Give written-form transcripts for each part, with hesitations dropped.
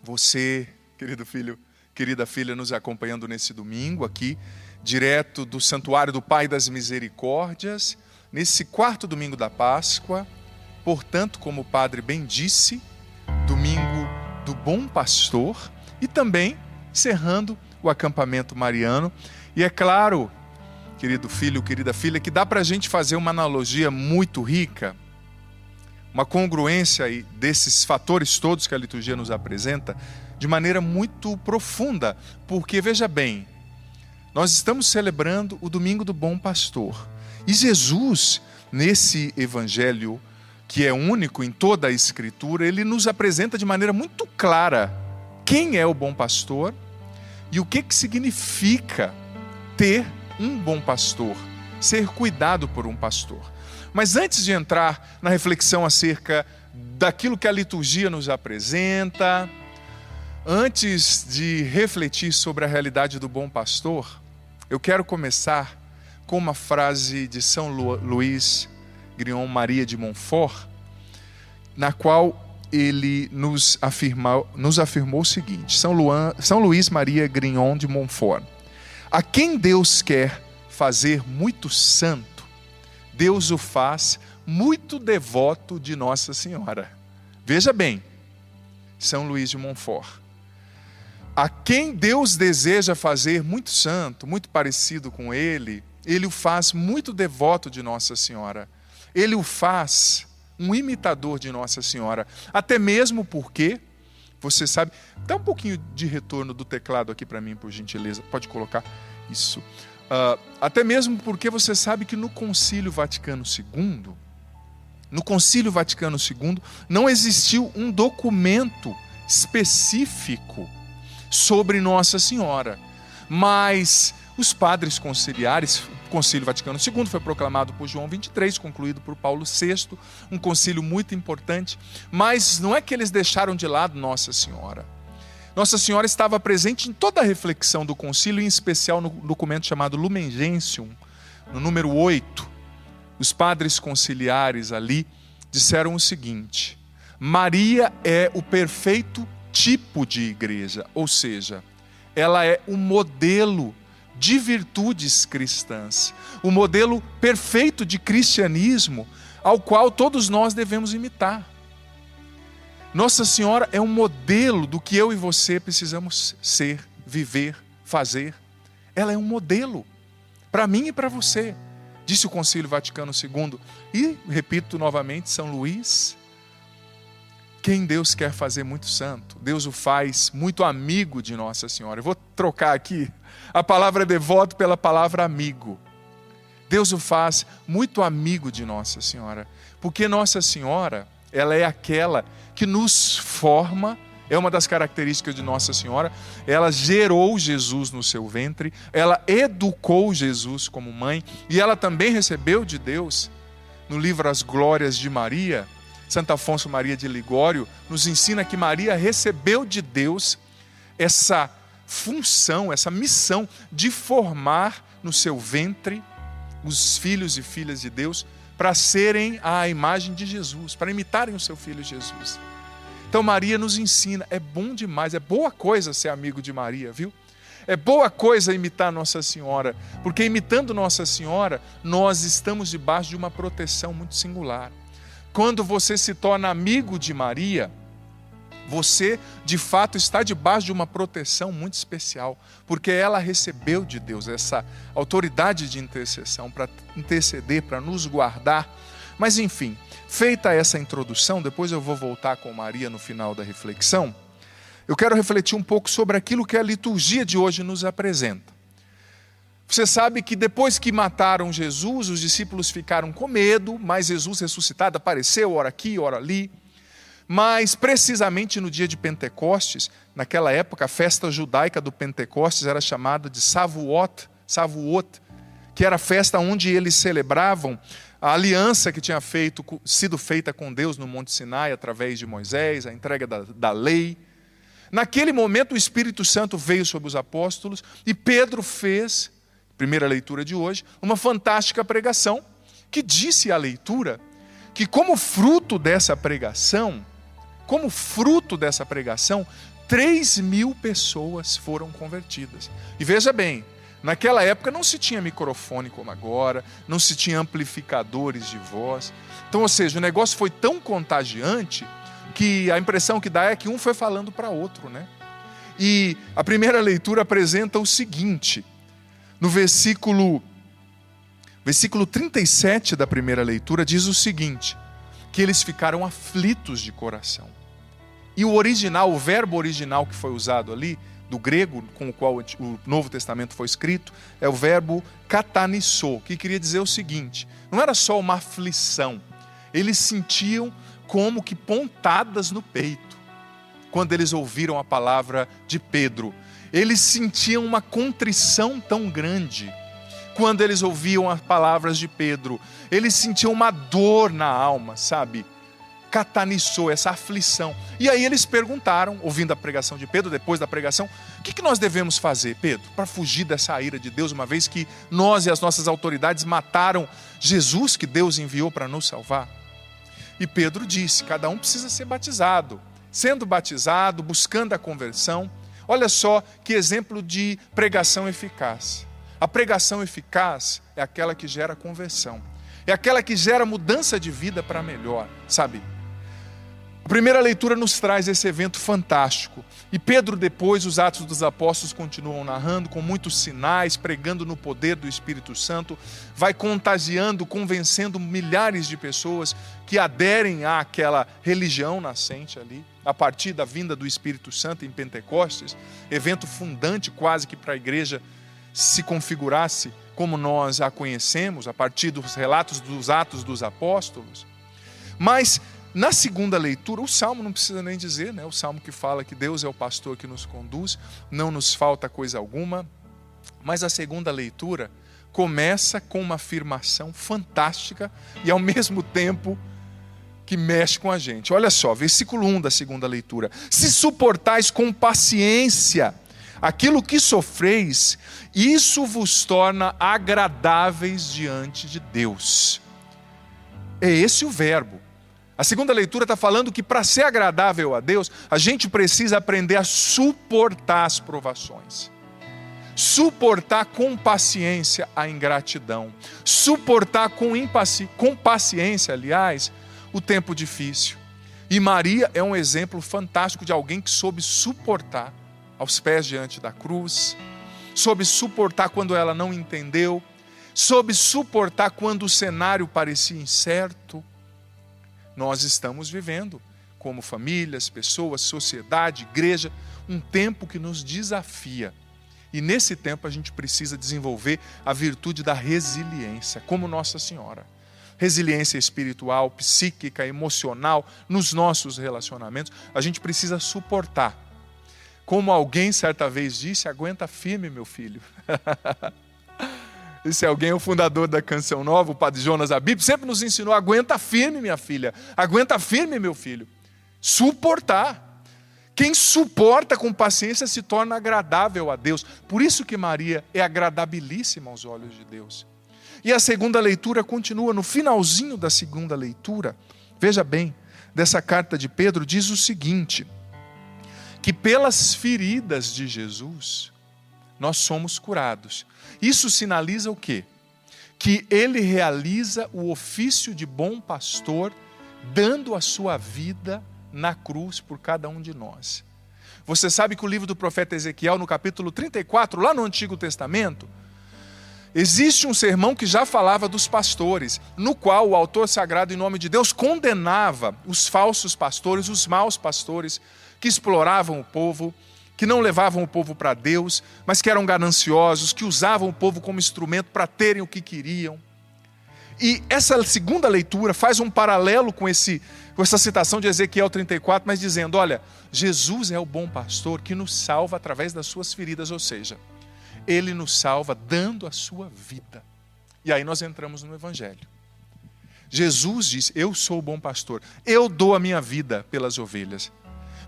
você, querido filho, querida filha, nos acompanhando nesse domingo aqui, direto do Santuário do Pai das Misericórdias, nesse quarto domingo da Páscoa, portanto, como o Padre bem disse, domingo do Bom Pastor, e também encerrando o acampamento mariano. E é claro, querido filho, querida filha, que dá para a gente fazer uma analogia muito rica, uma congruência aí desses fatores todos que a liturgia nos apresenta, de maneira muito profunda, porque, veja bem, nós estamos celebrando o domingo do Bom Pastor, e Jesus, nesse evangelho que é único em toda a Escritura, ele nos apresenta de maneira muito clara quem é o bom pastor e o que significa ter um bom pastor, ser cuidado por um pastor. Mas antes de entrar na reflexão acerca daquilo que a liturgia nos apresenta, antes de refletir sobre a realidade do bom pastor, eu quero começar com uma frase de São Luís Grignon Maria de Montfort, na qual ele nos afirmou o seguinte: São Luís Maria Grignon de Montfort: a quem Deus quer fazer muito santo, Deus o faz muito devoto de Nossa Senhora. Veja bem, São Luís de Montfort: a quem Deus deseja fazer muito santo, muito parecido com ele, ele o faz muito devoto de Nossa Senhora. Ele o faz um imitador de Nossa Senhora. Até mesmo porque, você sabe, dá um pouquinho de retorno do teclado aqui para mim, por gentileza. Pode colocar isso. Até mesmo porque você sabe que no Concílio Vaticano II, não existiu um documento específico sobre Nossa Senhora, mas os padres conciliares, o Concílio Vaticano II foi proclamado por João XXIII, concluído por Paulo VI, um concílio muito importante, mas não é que eles deixaram de lado Nossa Senhora. Nossa Senhora estava presente em toda a reflexão do concílio, em especial no documento chamado Lumen Gentium, no número 8. Os padres conciliares ali disseram o seguinte: Maria é o perfeito tipo de igreja, ou seja, ela é o modelo de virtudes cristãs, o modelo perfeito de cristianismo ao qual todos nós devemos imitar. Nossa Senhora é um modelo do que eu e você precisamos ser, viver, fazer. Ela é um modelo para mim e para você, disse o Concílio Vaticano II. E, repito novamente, São Luís: quem Deus quer fazer muito santo, Deus o faz muito amigo de Nossa Senhora. Eu vou trocar aqui a palavra devoto pela palavra amigo. Deus o faz muito amigo de Nossa Senhora, porque Nossa Senhora, ela é aquela que nos forma, é uma das características de Nossa Senhora. Ela gerou Jesus no seu ventre, ela educou Jesus como mãe, e ela também recebeu de Deus, no livro As Glórias de Maria, Santo Afonso Maria de Ligório nos ensina que Maria recebeu de Deus essa função, essa missão de formar no seu ventre os filhos e filhas de Deus para serem a imagem de Jesus, para imitarem o seu filho Jesus. Então Maria nos ensina, é bom demais, é boa coisa ser amigo de Maria, viu? É boa coisa imitar Nossa Senhora, porque imitando Nossa Senhora, nós estamos debaixo de uma proteção muito singular. Quando você se torna amigo de Maria, você de fato está debaixo de uma proteção muito especial, porque ela recebeu de Deus essa autoridade de intercessão para interceder, para nos guardar. Mas enfim, feita essa introdução, depois eu vou voltar com Maria no final da reflexão, eu quero refletir um pouco sobre aquilo que a liturgia de hoje nos apresenta. Você sabe que depois que mataram Jesus, os discípulos ficaram com medo, mas Jesus ressuscitado apareceu, ora aqui, ora ali. Mas precisamente no dia de Pentecostes, naquela época a festa judaica do Pentecostes era chamada de Shavuot, que era a festa onde eles celebravam a aliança que tinha sido feita com Deus no Monte Sinai, através de Moisés, a entrega da lei. Naquele momento o Espírito Santo veio sobre os apóstolos e Pedro fez, primeira leitura de hoje, uma fantástica pregação, que disse à leitura que como fruto dessa pregação, 3.000 pessoas foram convertidas. E veja bem, naquela época não se tinha microfone como agora, não se tinha amplificadores de voz. Então, ou seja, o negócio foi tão contagiante que a impressão que dá é que um foi falando para outro, né? E a primeira leitura apresenta o seguinte, no versículo 37 da primeira leitura diz o seguinte, que eles ficaram aflitos de coração. E o original, o verbo original que foi usado ali, do grego com o qual o Novo Testamento foi escrito, é o verbo katanisso, que queria dizer o seguinte, não era só uma aflição, eles sentiam como que pontadas no peito, quando eles ouviram a palavra de Pedro. Eles sentiam uma contrição tão grande, quando eles ouviam as palavras de Pedro. Eles sentiam uma dor na alma, sabe? Catanissou, essa aflição. E aí eles perguntaram, ouvindo a pregação de Pedro, depois da pregação, o que nós devemos fazer, Pedro, para fugir dessa ira de Deus, uma vez que nós e as nossas autoridades mataram Jesus, que Deus enviou para nos salvar? E Pedro disse, cada um precisa ser batizado. Sendo batizado, buscando a conversão. Olha só que exemplo de pregação eficaz. A pregação eficaz é aquela que gera conversão. É aquela que gera mudança de vida para melhor, sabe? A primeira leitura nos traz esse evento fantástico. E Pedro depois, os Atos dos Apóstolos continuam narrando, com muitos sinais, pregando no poder do Espírito Santo, vai contagiando, convencendo milhares de pessoas que aderem àquela religião nascente ali, a partir da vinda do Espírito Santo em Pentecostes, evento fundante quase que para a igreja se configurasse como nós a conhecemos, a partir dos relatos dos Atos dos Apóstolos. Mas na segunda leitura, o Salmo não precisa nem dizer, né? O Salmo que fala que Deus é o pastor que nos conduz, não nos falta coisa alguma. Mas a segunda leitura começa com uma afirmação fantástica e ao mesmo tempo que mexe com a gente. Olha só, versículo 1 da segunda leitura. Se suportais com paciência aquilo que sofreis, isso vos torna agradáveis diante de Deus. É esse o verbo. A segunda leitura está falando que para ser agradável a Deus, a gente precisa aprender a suportar as provações. Suportar com paciência a ingratidão. Suportar com paciência, aliás, o tempo difícil. E Maria é um exemplo fantástico de alguém que soube suportar aos pés diante da cruz, soube suportar quando ela não entendeu, soube suportar quando o cenário parecia incerto. Nós estamos vivendo, como famílias, pessoas, sociedade, igreja, um tempo que nos desafia. E nesse tempo a gente precisa desenvolver a virtude da resiliência, como Nossa Senhora. Resiliência espiritual, psíquica, emocional, nos nossos relacionamentos. A gente precisa suportar. Como alguém certa vez disse, aguenta firme, meu filho. Esse alguém é o fundador da Canção Nova, o Padre Jonas Abib, sempre nos ensinou, aguenta firme, minha filha, aguenta firme, meu filho. Suportar. Quem suporta com paciência se torna agradável a Deus. Por isso que Maria é agradabilíssima aos olhos de Deus. E a segunda leitura continua, no finalzinho da segunda leitura, veja bem, dessa carta de Pedro, diz o seguinte, que pelas feridas de Jesus, nós somos curados. Isso sinaliza o quê? Que ele realiza o ofício de bom pastor, dando a sua vida na cruz por cada um de nós. Você sabe que o livro do profeta Ezequiel, no capítulo 34, lá no Antigo Testamento, existe um sermão que já falava dos pastores, no qual o autor sagrado, em nome de Deus, condenava os falsos pastores, os maus pastores, que exploravam o povo, que não levavam o povo para Deus, mas que eram gananciosos, que usavam o povo como instrumento para terem o que queriam. E essa segunda leitura faz um paralelo com essa citação de Ezequiel 34, mas dizendo, olha, Jesus é o bom pastor que nos salva através das suas feridas, ou seja, ele nos salva dando a sua vida. E aí nós entramos no Evangelho. Jesus diz, eu sou o bom pastor, eu dou a minha vida pelas ovelhas.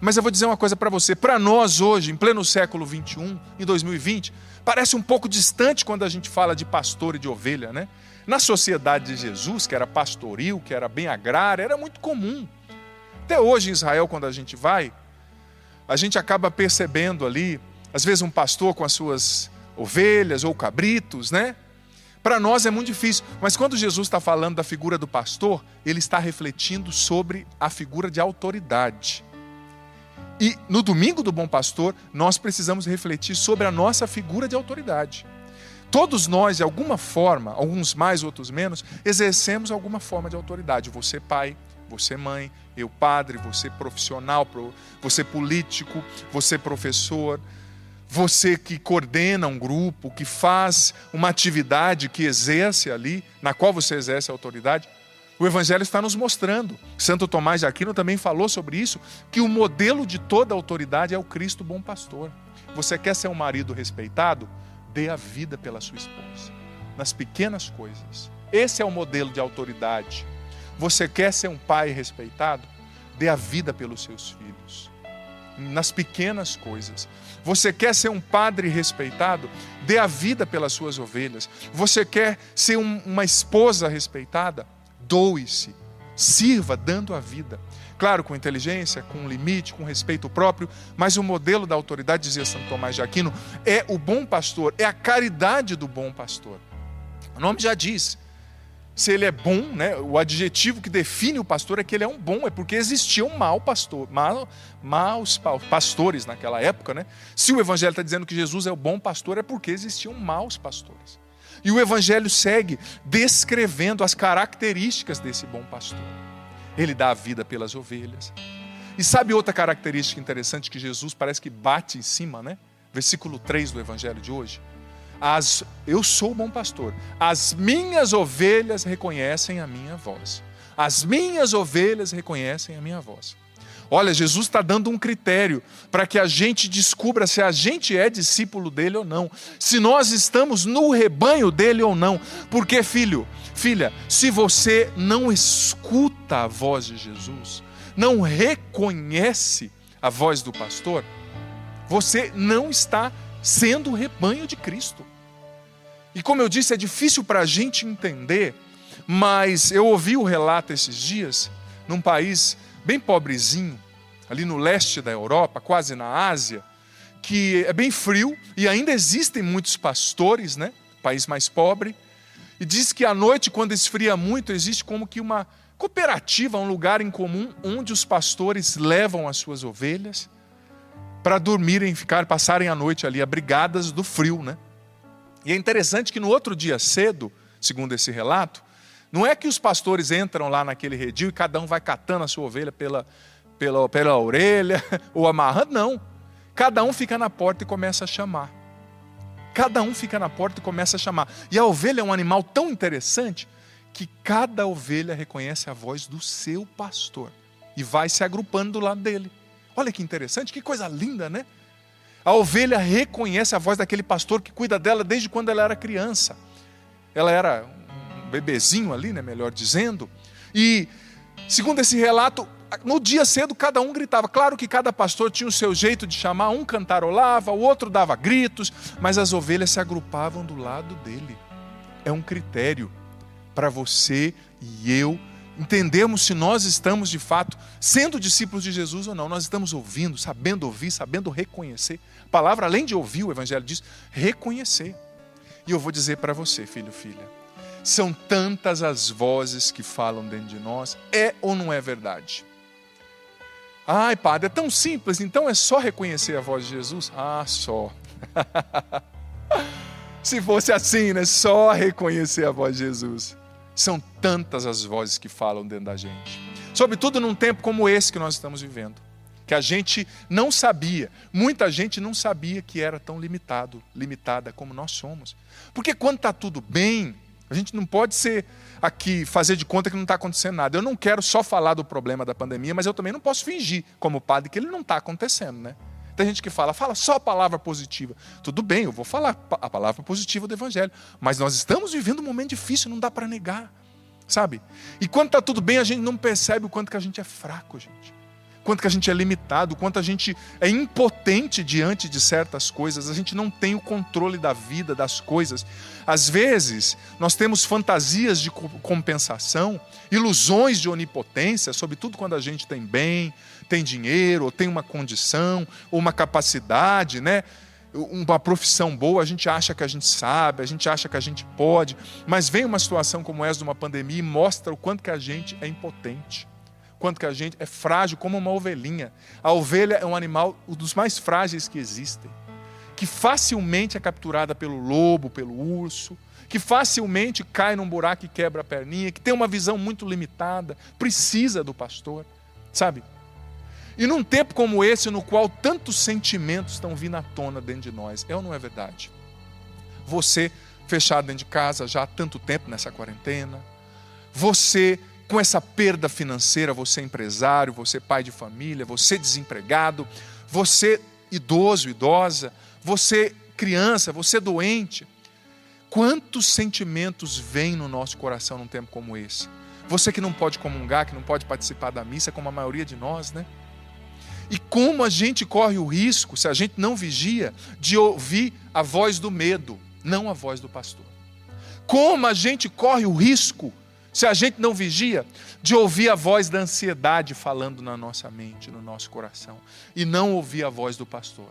Mas eu vou dizer uma coisa para você, para nós hoje, em pleno século 21, em 2020, parece um pouco distante quando a gente fala de pastor e de ovelha, né? Na sociedade de Jesus, que era pastoril, que era bem agrária, era muito comum. Até hoje em Israel, quando a gente vai, a gente acaba percebendo ali, às vezes um pastor com as suas ovelhas ou cabritos, né? Para nós é muito difícil, mas quando Jesus está falando da figura do pastor, ele está refletindo sobre a figura de autoridade. E no domingo do bom pastor, nós precisamos refletir sobre a nossa figura de autoridade. Todos nós, de alguma forma, alguns mais, outros menos, exercemos alguma forma de autoridade. Você pai, você mãe, eu padre, você profissional, você político, você professor, você que coordena um grupo, que faz uma atividade, que exerce ali, na qual você exerce a autoridade. O Evangelho está nos mostrando. Santo Tomás de Aquino também falou sobre isso, que o modelo de toda autoridade é o Cristo bom pastor. Você quer ser um marido respeitado? Dê a vida pela sua esposa, nas pequenas coisas. Esse é o modelo de autoridade. Você quer ser um pai respeitado? Dê a vida pelos seus filhos, nas pequenas coisas. Você quer ser um padre respeitado? Dê a vida pelas suas ovelhas. Você quer ser uma esposa respeitada? Doe-se, sirva dando a vida. Claro, com inteligência, com limite, com respeito próprio, mas o modelo da autoridade, dizia Santo Tomás de Aquino, é o bom pastor, é a caridade do bom pastor. O nome já diz, se ele é bom, né, o adjetivo que define o pastor é que ele é um bom, é porque existia um mau pastor, maus pastores naquela época, né? Se o Evangelho está dizendo que Jesus é o bom pastor, é porque existiam maus pastores. E o Evangelho segue descrevendo as características desse bom pastor. Ele dá a vida pelas ovelhas. E sabe outra característica interessante que Jesus parece que bate em cima, né? Versículo 3 do Evangelho de hoje. Eu sou o bom pastor. As minhas ovelhas reconhecem a minha voz. As minhas ovelhas reconhecem a minha voz. Olha, Jesus está dando um critério para que a gente descubra se a gente é discípulo dele ou não. Se nós estamos no rebanho dele ou não. Porque, filha, se você não escuta a voz de Jesus, não reconhece a voz do pastor, você não está sendo o rebanho de Cristo. E como eu disse, é difícil para a gente entender, mas eu ouvi o relato esses dias, num país bem pobrezinho, ali no leste da Europa, quase na Ásia, que é bem frio e ainda existem muitos pastores, né? País mais pobre. E diz que à noite, quando esfria muito, existe como que uma cooperativa, um lugar em comum, onde os pastores levam as suas ovelhas para dormirem, passarem a noite ali, abrigadas do frio, né? E é interessante que no outro dia cedo, segundo esse relato, não é que os pastores entram lá naquele redil e cada um vai catando a sua ovelha pela orelha ou amarrando, não. Cada um fica na porta e começa a chamar. Cada um fica na porta e começa a chamar. E a ovelha é um animal tão interessante que cada ovelha reconhece a voz do seu pastor e vai se agrupando do lado dele. Olha que interessante, que coisa linda, né? A ovelha reconhece a voz daquele pastor que cuida dela desde quando ela era criança. Ela era um bebezinho ali, né, melhor dizendo. E, segundo esse relato, no dia cedo cada um gritava. Claro que cada pastor tinha o seu jeito de chamar. Um cantarolava, o outro dava gritos, mas as ovelhas se agrupavam do lado dele. É um critério para você e eu entendermos se nós estamos de fato sendo discípulos de Jesus ou não. Nós estamos ouvindo, sabendo ouvir, sabendo reconhecer. A palavra, além de ouvir, o Evangelho diz, reconhecer. E eu vou dizer para você, filho, filha, são tantas as vozes que falam dentro de nós, é ou não é verdade? Ai, padre, é tão simples, então é só reconhecer a voz de Jesus? Ah, só. Se fosse assim, né? Só reconhecer a voz de Jesus. São tantas as vozes que falam dentro da gente. Sobretudo num tempo como esse que nós estamos vivendo. Que a gente não sabia, muita gente não sabia que era tão limitada como nós somos. Porque quando está tudo bem, a gente não pode ser aqui, fazer de conta que não está acontecendo nada. Eu não quero só falar do problema da pandemia, mas eu também não posso fingir, como padre, que ele não está acontecendo, né? Tem gente que fala só a palavra positiva. Tudo bem, eu vou falar a palavra positiva do Evangelho. Mas nós estamos vivendo um momento difícil, não dá para negar. Sabe? E quando está tudo bem, a gente não percebe o quanto que a gente é fraco, gente. quanto que a gente é limitado, quanto a gente é impotente diante de certas coisas. A gente não tem o controle da vida, das coisas. Às vezes, nós temos fantasias de compensação, ilusões de onipotência, sobretudo quando a gente tem bem, tem dinheiro, ou tem uma condição, ou uma capacidade, né? Uma profissão boa, a gente acha que a gente sabe, a gente acha que a gente pode, mas vem uma situação como essa de uma pandemia e mostra o quanto que a gente é impotente, quanto que a gente é frágil como uma ovelhinha. A ovelha é um animal, um dos mais frágeis que existem, que facilmente é capturada pelo lobo, pelo urso, que facilmente cai num buraco e quebra a perninha, que tem uma visão muito limitada, precisa do pastor, sabe? E num tempo como esse, no qual tantos sentimentos estão vindo à tona dentro de nós, é ou não é verdade? Você fechado dentro de casa já há tanto tempo nessa quarentena, você com essa perda financeira, você empresário, você pai de família, você desempregado, você idoso, idosa, você criança, você doente. Quantos sentimentos vêm no nosso coração num tempo como esse? Você que não pode comungar, que não pode participar da missa, como a maioria de nós, né? E como a gente corre o risco, se a gente não vigia, de ouvir a voz do medo, não a voz do pastor. Como a gente corre o risco, se a gente não vigia, de ouvir a voz da ansiedade falando na nossa mente, no nosso coração, e não ouvir a voz do pastor.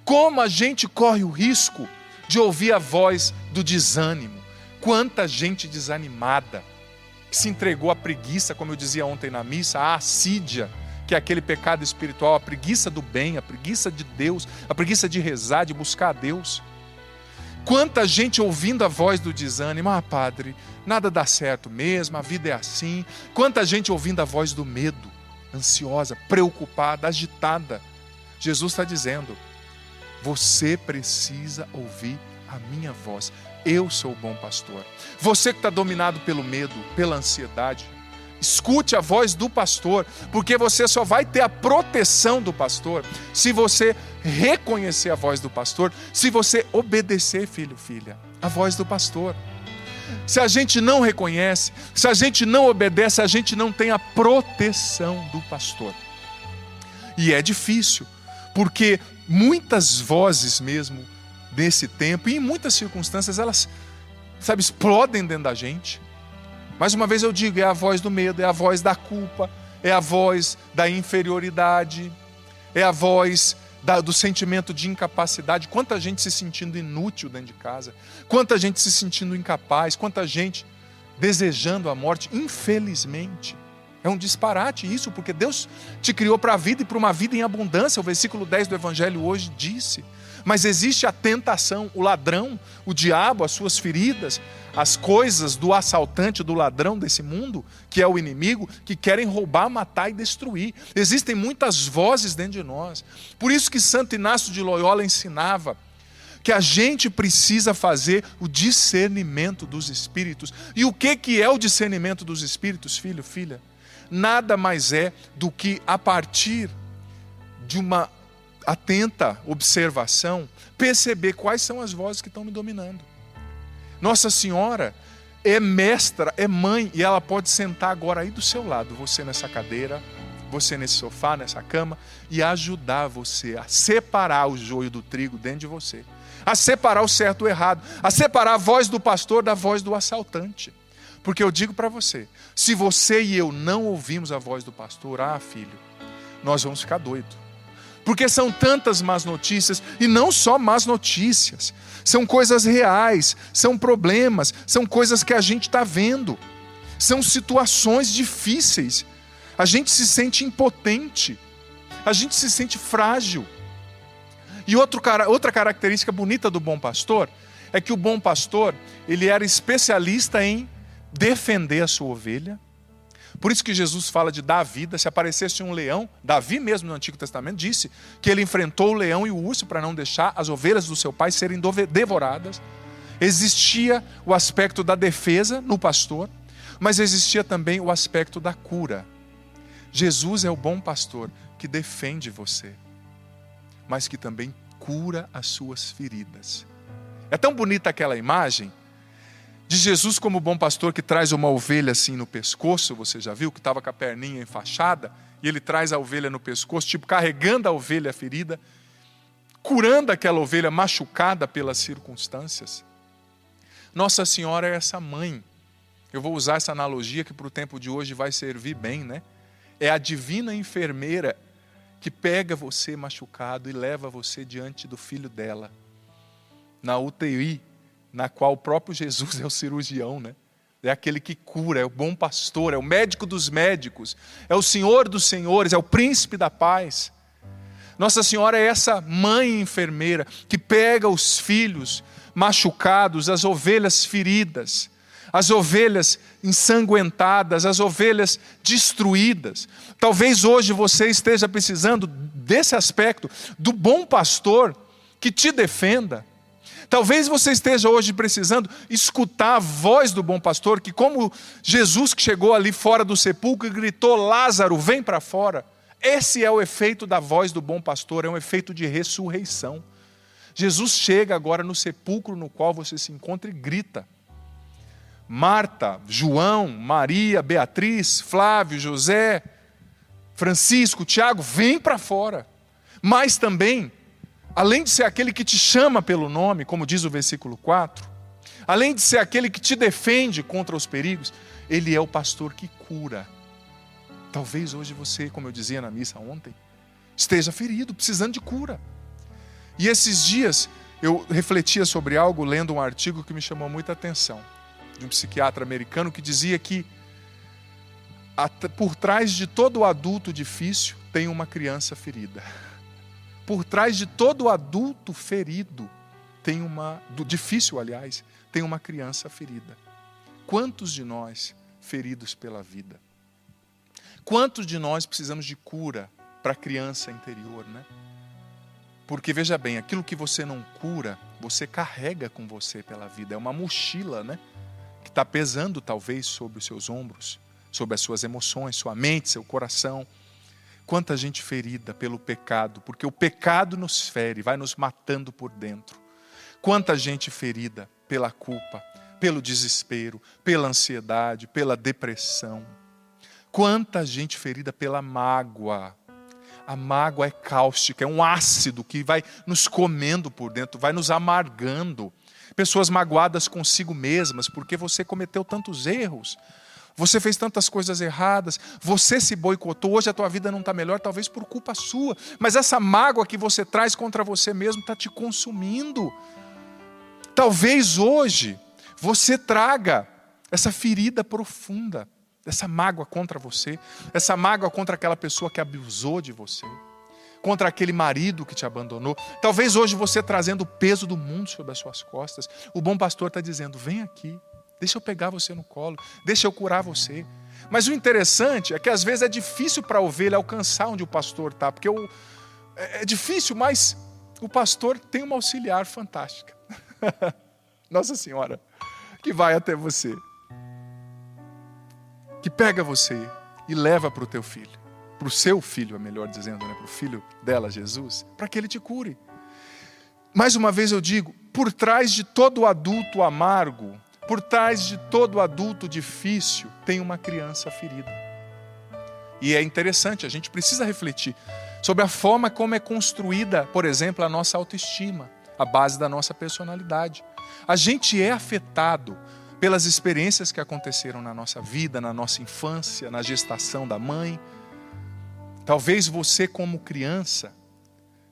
Como a gente corre o risco de ouvir a voz do desânimo. Quanta gente desanimada, que se entregou à preguiça, como eu dizia ontem na missa, à assídia, que é aquele pecado espiritual, a preguiça do bem, a preguiça de Deus, a preguiça de rezar, de buscar a Deus. Quanta gente ouvindo a voz do desânimo, padre, nada dá certo mesmo, a vida é assim. Quanta gente ouvindo a voz do medo, ansiosa, preocupada, agitada. Jesus está dizendo, você precisa ouvir a minha voz, eu sou o bom pastor. Você que está dominado pelo medo, pela ansiedade, escute a voz do pastor, porque você só vai ter a proteção do pastor se você reconhecer a voz do pastor, se você obedecer, filho, filha, a voz do pastor. Se a gente não reconhece, se a gente não obedece, a gente não tem a proteção do pastor. E é difícil, porque muitas vozes mesmo nesse tempo, e em muitas circunstâncias, elas, explodem dentro da gente. Mais uma vez eu digo, é a voz do medo, é a voz da culpa, é a voz da inferioridade, é a voz do sentimento de incapacidade. Quanta gente se sentindo inútil dentro de casa, quanta gente se sentindo incapaz, quanta gente desejando a morte, infelizmente. É um disparate isso, porque Deus te criou para a vida e para uma vida em abundância. O versículo 10 do Evangelho hoje disse. Mas existe a tentação, o ladrão, o diabo, as suas feridas, as coisas do assaltante, do ladrão desse mundo, que é o inimigo, que querem roubar, matar e destruir. Existem muitas vozes dentro de nós. Por isso que Santo Inácio de Loyola ensinava que a gente precisa fazer o discernimento dos espíritos. E o que é o discernimento dos espíritos, filho, filha? Nada mais é do que a partir de uma atenta observação, perceber quais são as vozes que estão me dominando. Nossa Senhora é mestra, é mãe, e ela pode sentar agora aí do seu lado, você nessa cadeira, você nesse sofá, nessa cama, e ajudar você a separar o joio do trigo dentro de você, a separar o certo do errado, a separar a voz do pastor da voz do assaltante. Porque eu digo para você, se você e eu não ouvimos a voz do pastor, filho, nós vamos ficar doidos. Porque são tantas más notícias, e não só más notícias, são coisas reais, são problemas, são coisas que a gente está vendo, são situações difíceis, a gente se sente impotente, a gente se sente frágil. E outra característica bonita do bom pastor, é que o bom pastor, ele era especialista em defender a sua ovelha. Por isso que Jesus fala de dar a vida. Se aparecesse um leão, Davi mesmo no Antigo Testamento disse que ele enfrentou o leão e o urso para não deixar as ovelhas do seu pai serem devoradas. Existia o aspecto da defesa no pastor, mas existia também o aspecto da cura. Jesus é o bom pastor que defende você, mas que também cura as suas feridas. É tão bonita aquela imagem de Jesus como bom pastor que traz uma ovelha assim no pescoço, você já viu, que estava com a perninha enfaixada, e ele traz a ovelha no pescoço, tipo carregando a ovelha ferida, curando aquela ovelha machucada pelas circunstâncias. Nossa Senhora é essa mãe. Eu vou usar essa analogia que para o tempo de hoje vai servir bem, né? É a divina enfermeira que pega você machucado e leva você diante do filho dela, na UTI, na qual o próprio Jesus é o cirurgião, né? É aquele que cura, é o bom pastor, é o médico dos médicos, é o Senhor dos senhores, é o príncipe da paz. Nossa Senhora é essa mãe enfermeira que pega os filhos machucados, as ovelhas feridas, as ovelhas ensanguentadas, as ovelhas destruídas. Talvez hoje você esteja precisando desse aspecto, do bom pastor que te defenda. Talvez você esteja hoje precisando escutar a voz do bom pastor, que como Jesus que chegou ali fora do sepulcro e gritou: Lázaro, vem para fora. Esse é o efeito da voz do bom pastor, é um efeito de ressurreição. Jesus chega agora no sepulcro no qual você se encontra e grita. Marta, João, Maria, Beatriz, Flávio, José, Francisco, Tiago, vem para fora. Mas também, além de ser aquele que te chama pelo nome, como diz o versículo 4, além de ser aquele que te defende contra os perigos, ele é o pastor que cura. Talvez hoje você, como eu dizia na missa ontem, esteja ferido, precisando de cura. E esses dias eu refletia sobre algo lendo um artigo que me chamou muita atenção, de um psiquiatra americano que dizia que por trás de todo adulto difícil tem uma criança ferida. Por trás de todo adulto ferido tem difícil, aliás, tem uma criança ferida. Quantos de nós feridos pela vida? Quantos de nós precisamos de cura para a criança interior, né? Porque veja bem, aquilo que você não cura, você carrega com você pela vida. É uma mochila, né? Que está pesando talvez sobre os seus ombros, sobre as suas emoções, sua mente, seu coração. Quanta gente ferida pelo pecado, porque o pecado nos fere, vai nos matando por dentro. Quanta gente ferida pela culpa, pelo desespero, pela ansiedade, pela depressão. Quanta gente ferida pela mágoa. A mágoa é cáustica, é um ácido que vai nos comendo por dentro, vai nos amargando. Pessoas magoadas consigo mesmas, porque você cometeu tantos erros. Você fez tantas coisas erradas, você se boicotou, hoje a tua vida não está melhor, talvez por culpa sua. Mas essa mágoa que você traz contra você mesmo está te consumindo. Talvez hoje você traga essa ferida profunda, essa mágoa contra você, essa mágoa contra aquela pessoa que abusou de você, contra aquele marido que te abandonou. Talvez hoje você trazendo o peso do mundo sobre as suas costas. O bom pastor está dizendo: vem aqui. Deixa eu pegar você no colo, deixa eu curar você. Mas o interessante é que às vezes é difícil para a ovelha alcançar onde o pastor está, porque é difícil, mas o pastor tem uma auxiliar fantástica. Nossa Senhora, que vai até você, que pega você e leva para o teu filho, para o seu filho, é melhor dizendo, né? Para o filho dela, Jesus, para que ele te cure. Mais uma vez eu digo, por trás de todo adulto amargo, por trás de todo adulto difícil, tem uma criança ferida. E é interessante, a gente precisa refletir sobre a forma como é construída, por exemplo, a nossa autoestima, a base da nossa personalidade. A gente é afetado pelas experiências que aconteceram na nossa vida, na nossa infância, na gestação da mãe. Talvez você, como criança,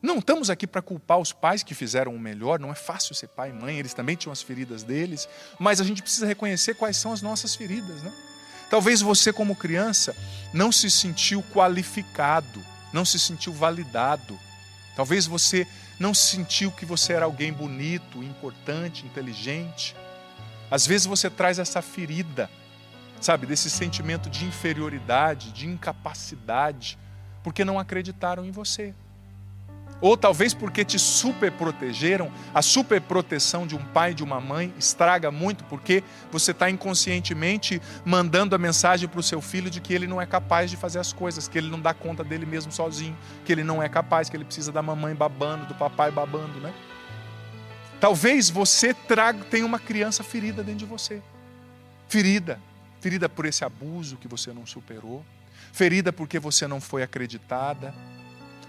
não estamos aqui para culpar os pais que fizeram o melhor, não é fácil ser pai e mãe, eles também tinham as feridas deles, mas a gente precisa reconhecer quais são as nossas feridas, né? Talvez você, como criança, não se sentiu qualificado, não se sentiu validado. Talvez você não sentiu que você era alguém bonito, importante, inteligente. Às vezes você traz essa ferida, sabe, desse sentimento de inferioridade, de incapacidade, porque não acreditaram em você. Ou talvez porque te superprotegeram. A superproteção de um pai e de uma mãe estraga muito, porque você está inconscientemente mandando a mensagem para o seu filho de que ele não é capaz de fazer as coisas, que ele não dá conta dele mesmo sozinho, que ele não é capaz, que ele precisa da mamãe babando, do papai babando, né? Talvez você tenha uma criança ferida dentro de você. Ferida por esse abuso que você não superou. ferida porque você não foi acreditada,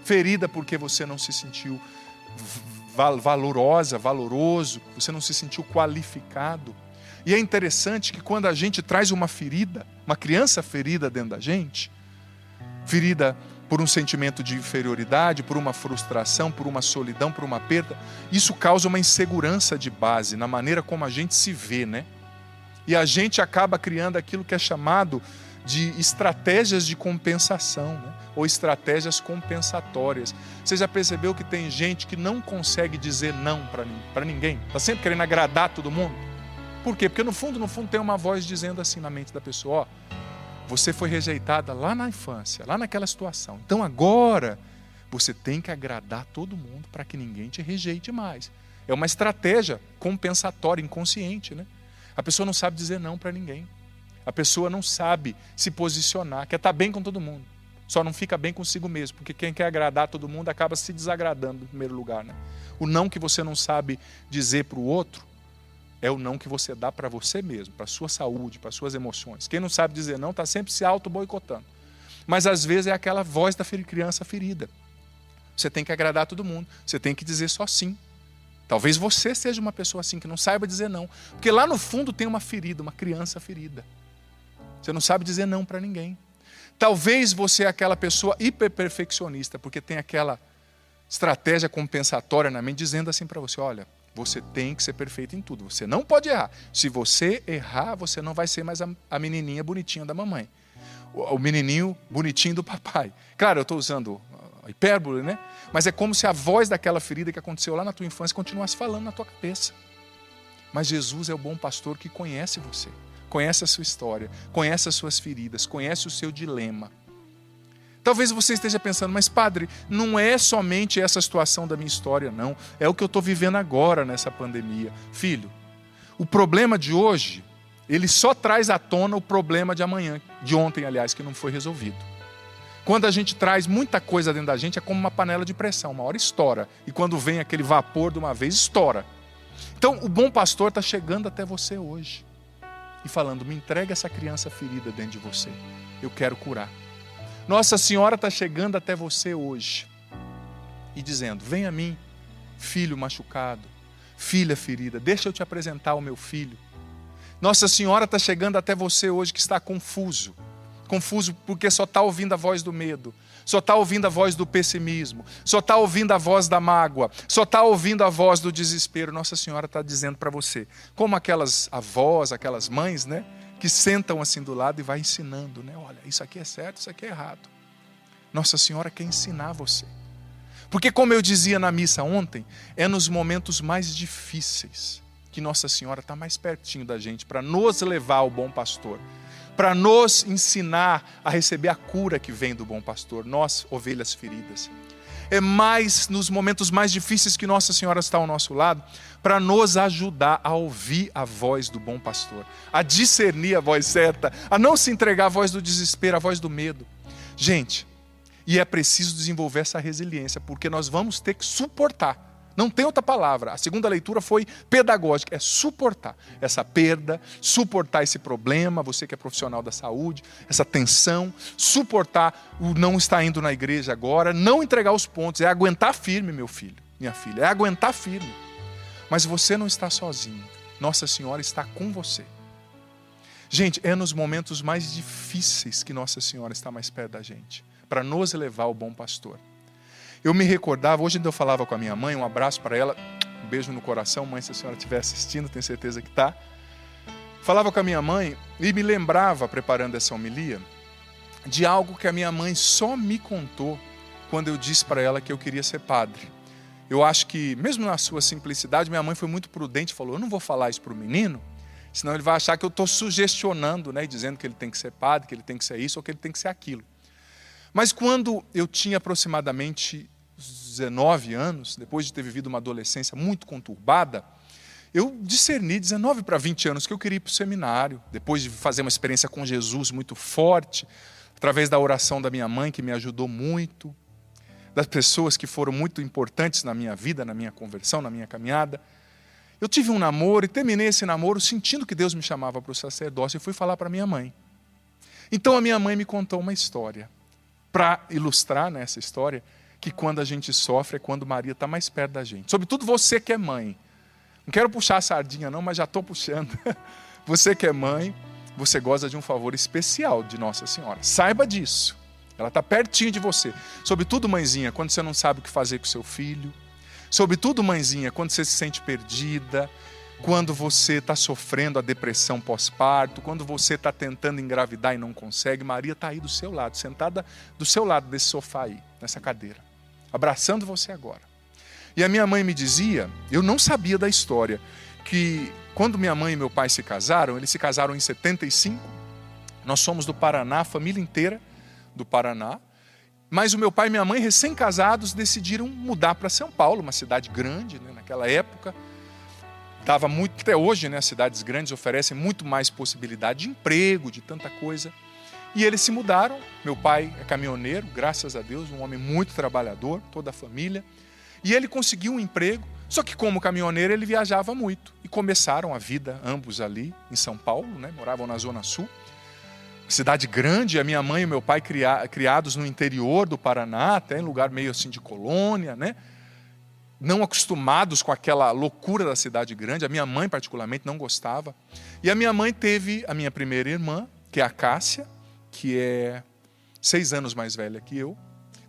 ferida porque você não se sentiu valoroso, você não se sentiu qualificado. E é interessante que quando a gente traz uma ferida, uma criança ferida dentro da gente, ferida por um sentimento de inferioridade, por uma frustração, por uma solidão, por uma perda, isso causa uma insegurança de base na maneira como a gente se vê, né? E a gente acaba criando aquilo que é chamado de estratégias de compensação, né? Ou estratégias compensatórias. Você já percebeu que tem gente que não consegue dizer não para ninguém? Está sempre querendo agradar todo mundo? Por quê? Porque no fundo tem uma voz dizendo assim na mente da pessoa, ó, você foi rejeitada lá na infância, lá naquela situação. Então agora você tem que agradar todo mundo para que ninguém te rejeite mais. É uma estratégia compensatória, inconsciente, né? A pessoa não sabe dizer não para ninguém. A pessoa não sabe se posicionar, quer estar bem com todo mundo. Só não fica bem consigo mesmo, porque quem quer agradar todo mundo acaba se desagradando em primeiro lugar, né? O não que você não sabe dizer para o outro é o não que você dá para você mesmo, para a sua saúde, para as suas emoções. Quem não sabe dizer não está sempre se auto-boicotando. Mas às vezes é aquela voz da criança ferida. Você tem que agradar todo mundo, você tem que dizer só sim. Talvez você seja uma pessoa assim, que não saiba dizer não. Porque lá no fundo tem uma ferida, uma criança ferida. Você não sabe dizer não para ninguém. Talvez você é aquela pessoa hiperperfeccionista, porque tem aquela estratégia compensatória na mente, dizendo assim para você, olha, você tem que ser perfeito em tudo, você não pode errar. Se você errar, você não vai ser mais a menininha bonitinha da mamãe. O menininho bonitinho do papai. Claro, eu estou usando a hipérbole, né? Mas é como se a voz daquela ferida que aconteceu lá na tua infância continuasse falando na tua cabeça. Mas Jesus é o bom pastor que conhece você, conhece a sua história, conhece as suas feridas, conhece o seu dilema. Talvez você esteja pensando, mas padre, não é somente essa situação da minha história, não. É o que eu estou vivendo agora nessa pandemia. Filho, o problema de hoje, ele só traz à tona o problema de amanhã, de ontem, aliás, que não foi resolvido. Quando a gente traz muita coisa dentro da gente, é como uma panela de pressão, uma hora estoura. E quando vem aquele vapor de uma vez, estoura. Então, o bom pastor está chegando até você hoje e falando, me entrega essa criança ferida dentro de você. Eu quero curar. Nossa Senhora está chegando até você hoje e dizendo, vem a mim, filho machucado, filha ferida, deixa eu te apresentar o meu filho. Nossa Senhora está chegando até você hoje que está confuso porque só está ouvindo a voz do medo, só está ouvindo a voz do pessimismo, só está ouvindo a voz da mágoa, só está ouvindo a voz do desespero. Nossa Senhora está dizendo para você, como aquelas avós, aquelas mães, né? Que sentam assim do lado e vai ensinando, né? Olha, isso aqui é certo, isso aqui é errado. Nossa Senhora quer ensinar você. Porque como eu dizia na missa ontem, é nos momentos mais difíceis que Nossa Senhora está mais pertinho da gente para nos levar ao bom pastor, para nos ensinar a receber a cura que vem do bom pastor, nós, ovelhas feridas. É mais nos momentos mais difíceis que Nossa Senhora está ao nosso lado para nos ajudar a ouvir a voz do bom pastor, a discernir a voz certa, a não se entregar à voz do desespero, à voz do medo. Gente, e é preciso desenvolver essa resiliência, porque nós vamos ter que suportar. Não tem outra palavra. A segunda leitura foi pedagógica. É suportar essa perda, suportar esse problema, você que é profissional da saúde, essa tensão, suportar o não estar indo na igreja agora, não entregar os pontos. É aguentar firme, meu filho, minha filha. É aguentar firme. Mas você não está sozinho. Nossa Senhora está com você. Gente, é nos momentos mais difíceis que Nossa Senhora está mais perto da gente, para nos levar ao bom pastor. Eu me recordava, hoje eu falava com a minha mãe, um abraço para ela, um beijo no coração, mãe, se a senhora estiver assistindo, tenho certeza que está. Falava com a minha mãe e me lembrava, preparando essa homilia, de algo que a minha mãe só me contou quando eu disse para ela que eu queria ser padre. Eu acho que, mesmo na sua simplicidade, minha mãe foi muito prudente e falou, eu não vou falar isso para o menino, senão ele vai achar que eu estou sugestionando, né, dizendo que ele tem que ser padre, que ele tem que ser isso ou que ele tem que ser aquilo. Mas quando eu tinha aproximadamente 19 anos, depois de ter vivido uma adolescência muito conturbada, eu discerni 19 para 20 anos que eu queria ir para o seminário, depois de fazer uma experiência com Jesus muito forte, através da oração da minha mãe, que me ajudou muito, das pessoas que foram muito importantes na minha vida, na minha conversão, na minha caminhada. Eu tive um namoro e terminei esse namoro sentindo que Deus me chamava para o sacerdócio e fui falar para minha mãe. Então a minha mãe me contou uma história, para ilustrar nessa história, que quando a gente sofre é quando Maria está mais perto da gente. Sobretudo você que é mãe. Não quero puxar a sardinha não, mas já estou puxando. Você que é mãe, você goza de um favor especial de Nossa Senhora. Saiba disso. Ela está pertinho de você. Sobretudo, mãezinha, quando você não sabe o que fazer com seu filho. Sobretudo, mãezinha, quando você se sente perdida. Quando você está sofrendo a depressão pós-parto. Quando você está tentando engravidar e não consegue. Maria está aí do seu lado, sentada do seu lado desse sofá aí, nessa cadeira. Abraçando você agora. E a minha mãe me dizia, eu não sabia da história, que quando minha mãe e meu pai se casaram, eles se casaram em 75. Nós somos do Paraná, a família inteira do Paraná. Mas o meu pai e minha mãe, recém-casados, decidiram mudar para São Paulo, uma cidade grande, né, naquela época. Dava muito, até hoje, né, as cidades grandes oferecem muito mais possibilidade de emprego, de tanta coisa. E eles se mudaram. Meu pai é caminhoneiro, graças a Deus, um homem muito trabalhador, toda a família. E ele conseguiu um emprego, só que como caminhoneiro ele viajava muito. E começaram a vida, ambos ali em São Paulo, né? Moravam na Zona Sul. Cidade grande, a minha mãe e meu pai criados no interior do Paraná, até em lugar meio assim de colônia, né? Não acostumados com aquela loucura da cidade grande. A minha mãe particularmente não gostava. E a minha mãe teve a minha primeira irmã, que é a Cássia, que é 6 anos mais velha que eu.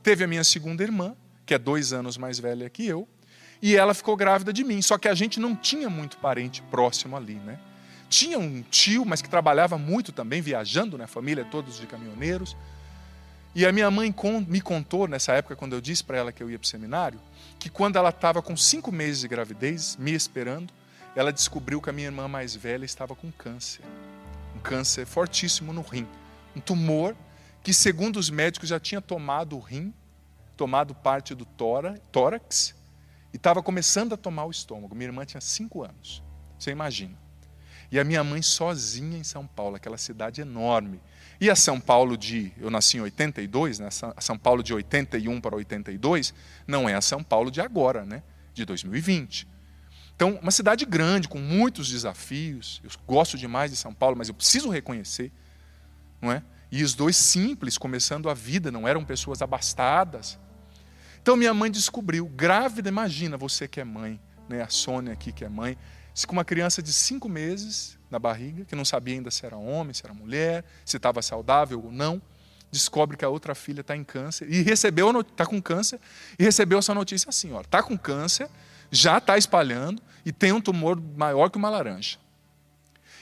Teve a minha segunda irmã, que é 2 anos mais velha que eu, e ela ficou grávida de mim, só que a gente não tinha muito parente próximo ali, né? Tinha um tio, mas que trabalhava muito também, viajando, né? Família todos de caminhoneiros. E a minha mãe me contou, nessa época, quando eu disse para ela que eu ia para o seminário, que quando ela estava com 5 meses de gravidez, me esperando, ela descobriu que a minha irmã mais velha estava com câncer. Um câncer fortíssimo no rim. Um tumor que, segundo os médicos, já tinha tomado o rim, tomado parte do tórax e estava começando a tomar o estômago. Minha irmã tinha 5 anos, você imagina. E a minha mãe sozinha em São Paulo, aquela cidade enorme. E a São Paulo eu nasci em 82, né? A São Paulo de 81 para 82, não é a São Paulo de agora, né? De 2020. Então, uma cidade grande, com muitos desafios. Eu gosto demais de São Paulo, mas eu preciso reconhecer, não é? E os dois simples, começando a vida, não eram pessoas abastadas. Então minha mãe descobriu, grávida, imagina você que é mãe, né? A Sônia aqui que é mãe, com uma criança de 5 meses na barriga, que não sabia ainda se era homem, se era mulher, se estava saudável ou não, descobre que a outra filha está em câncer, e está com câncer, e recebeu essa notícia assim, está com câncer, já está espalhando, e tem um tumor maior que uma laranja.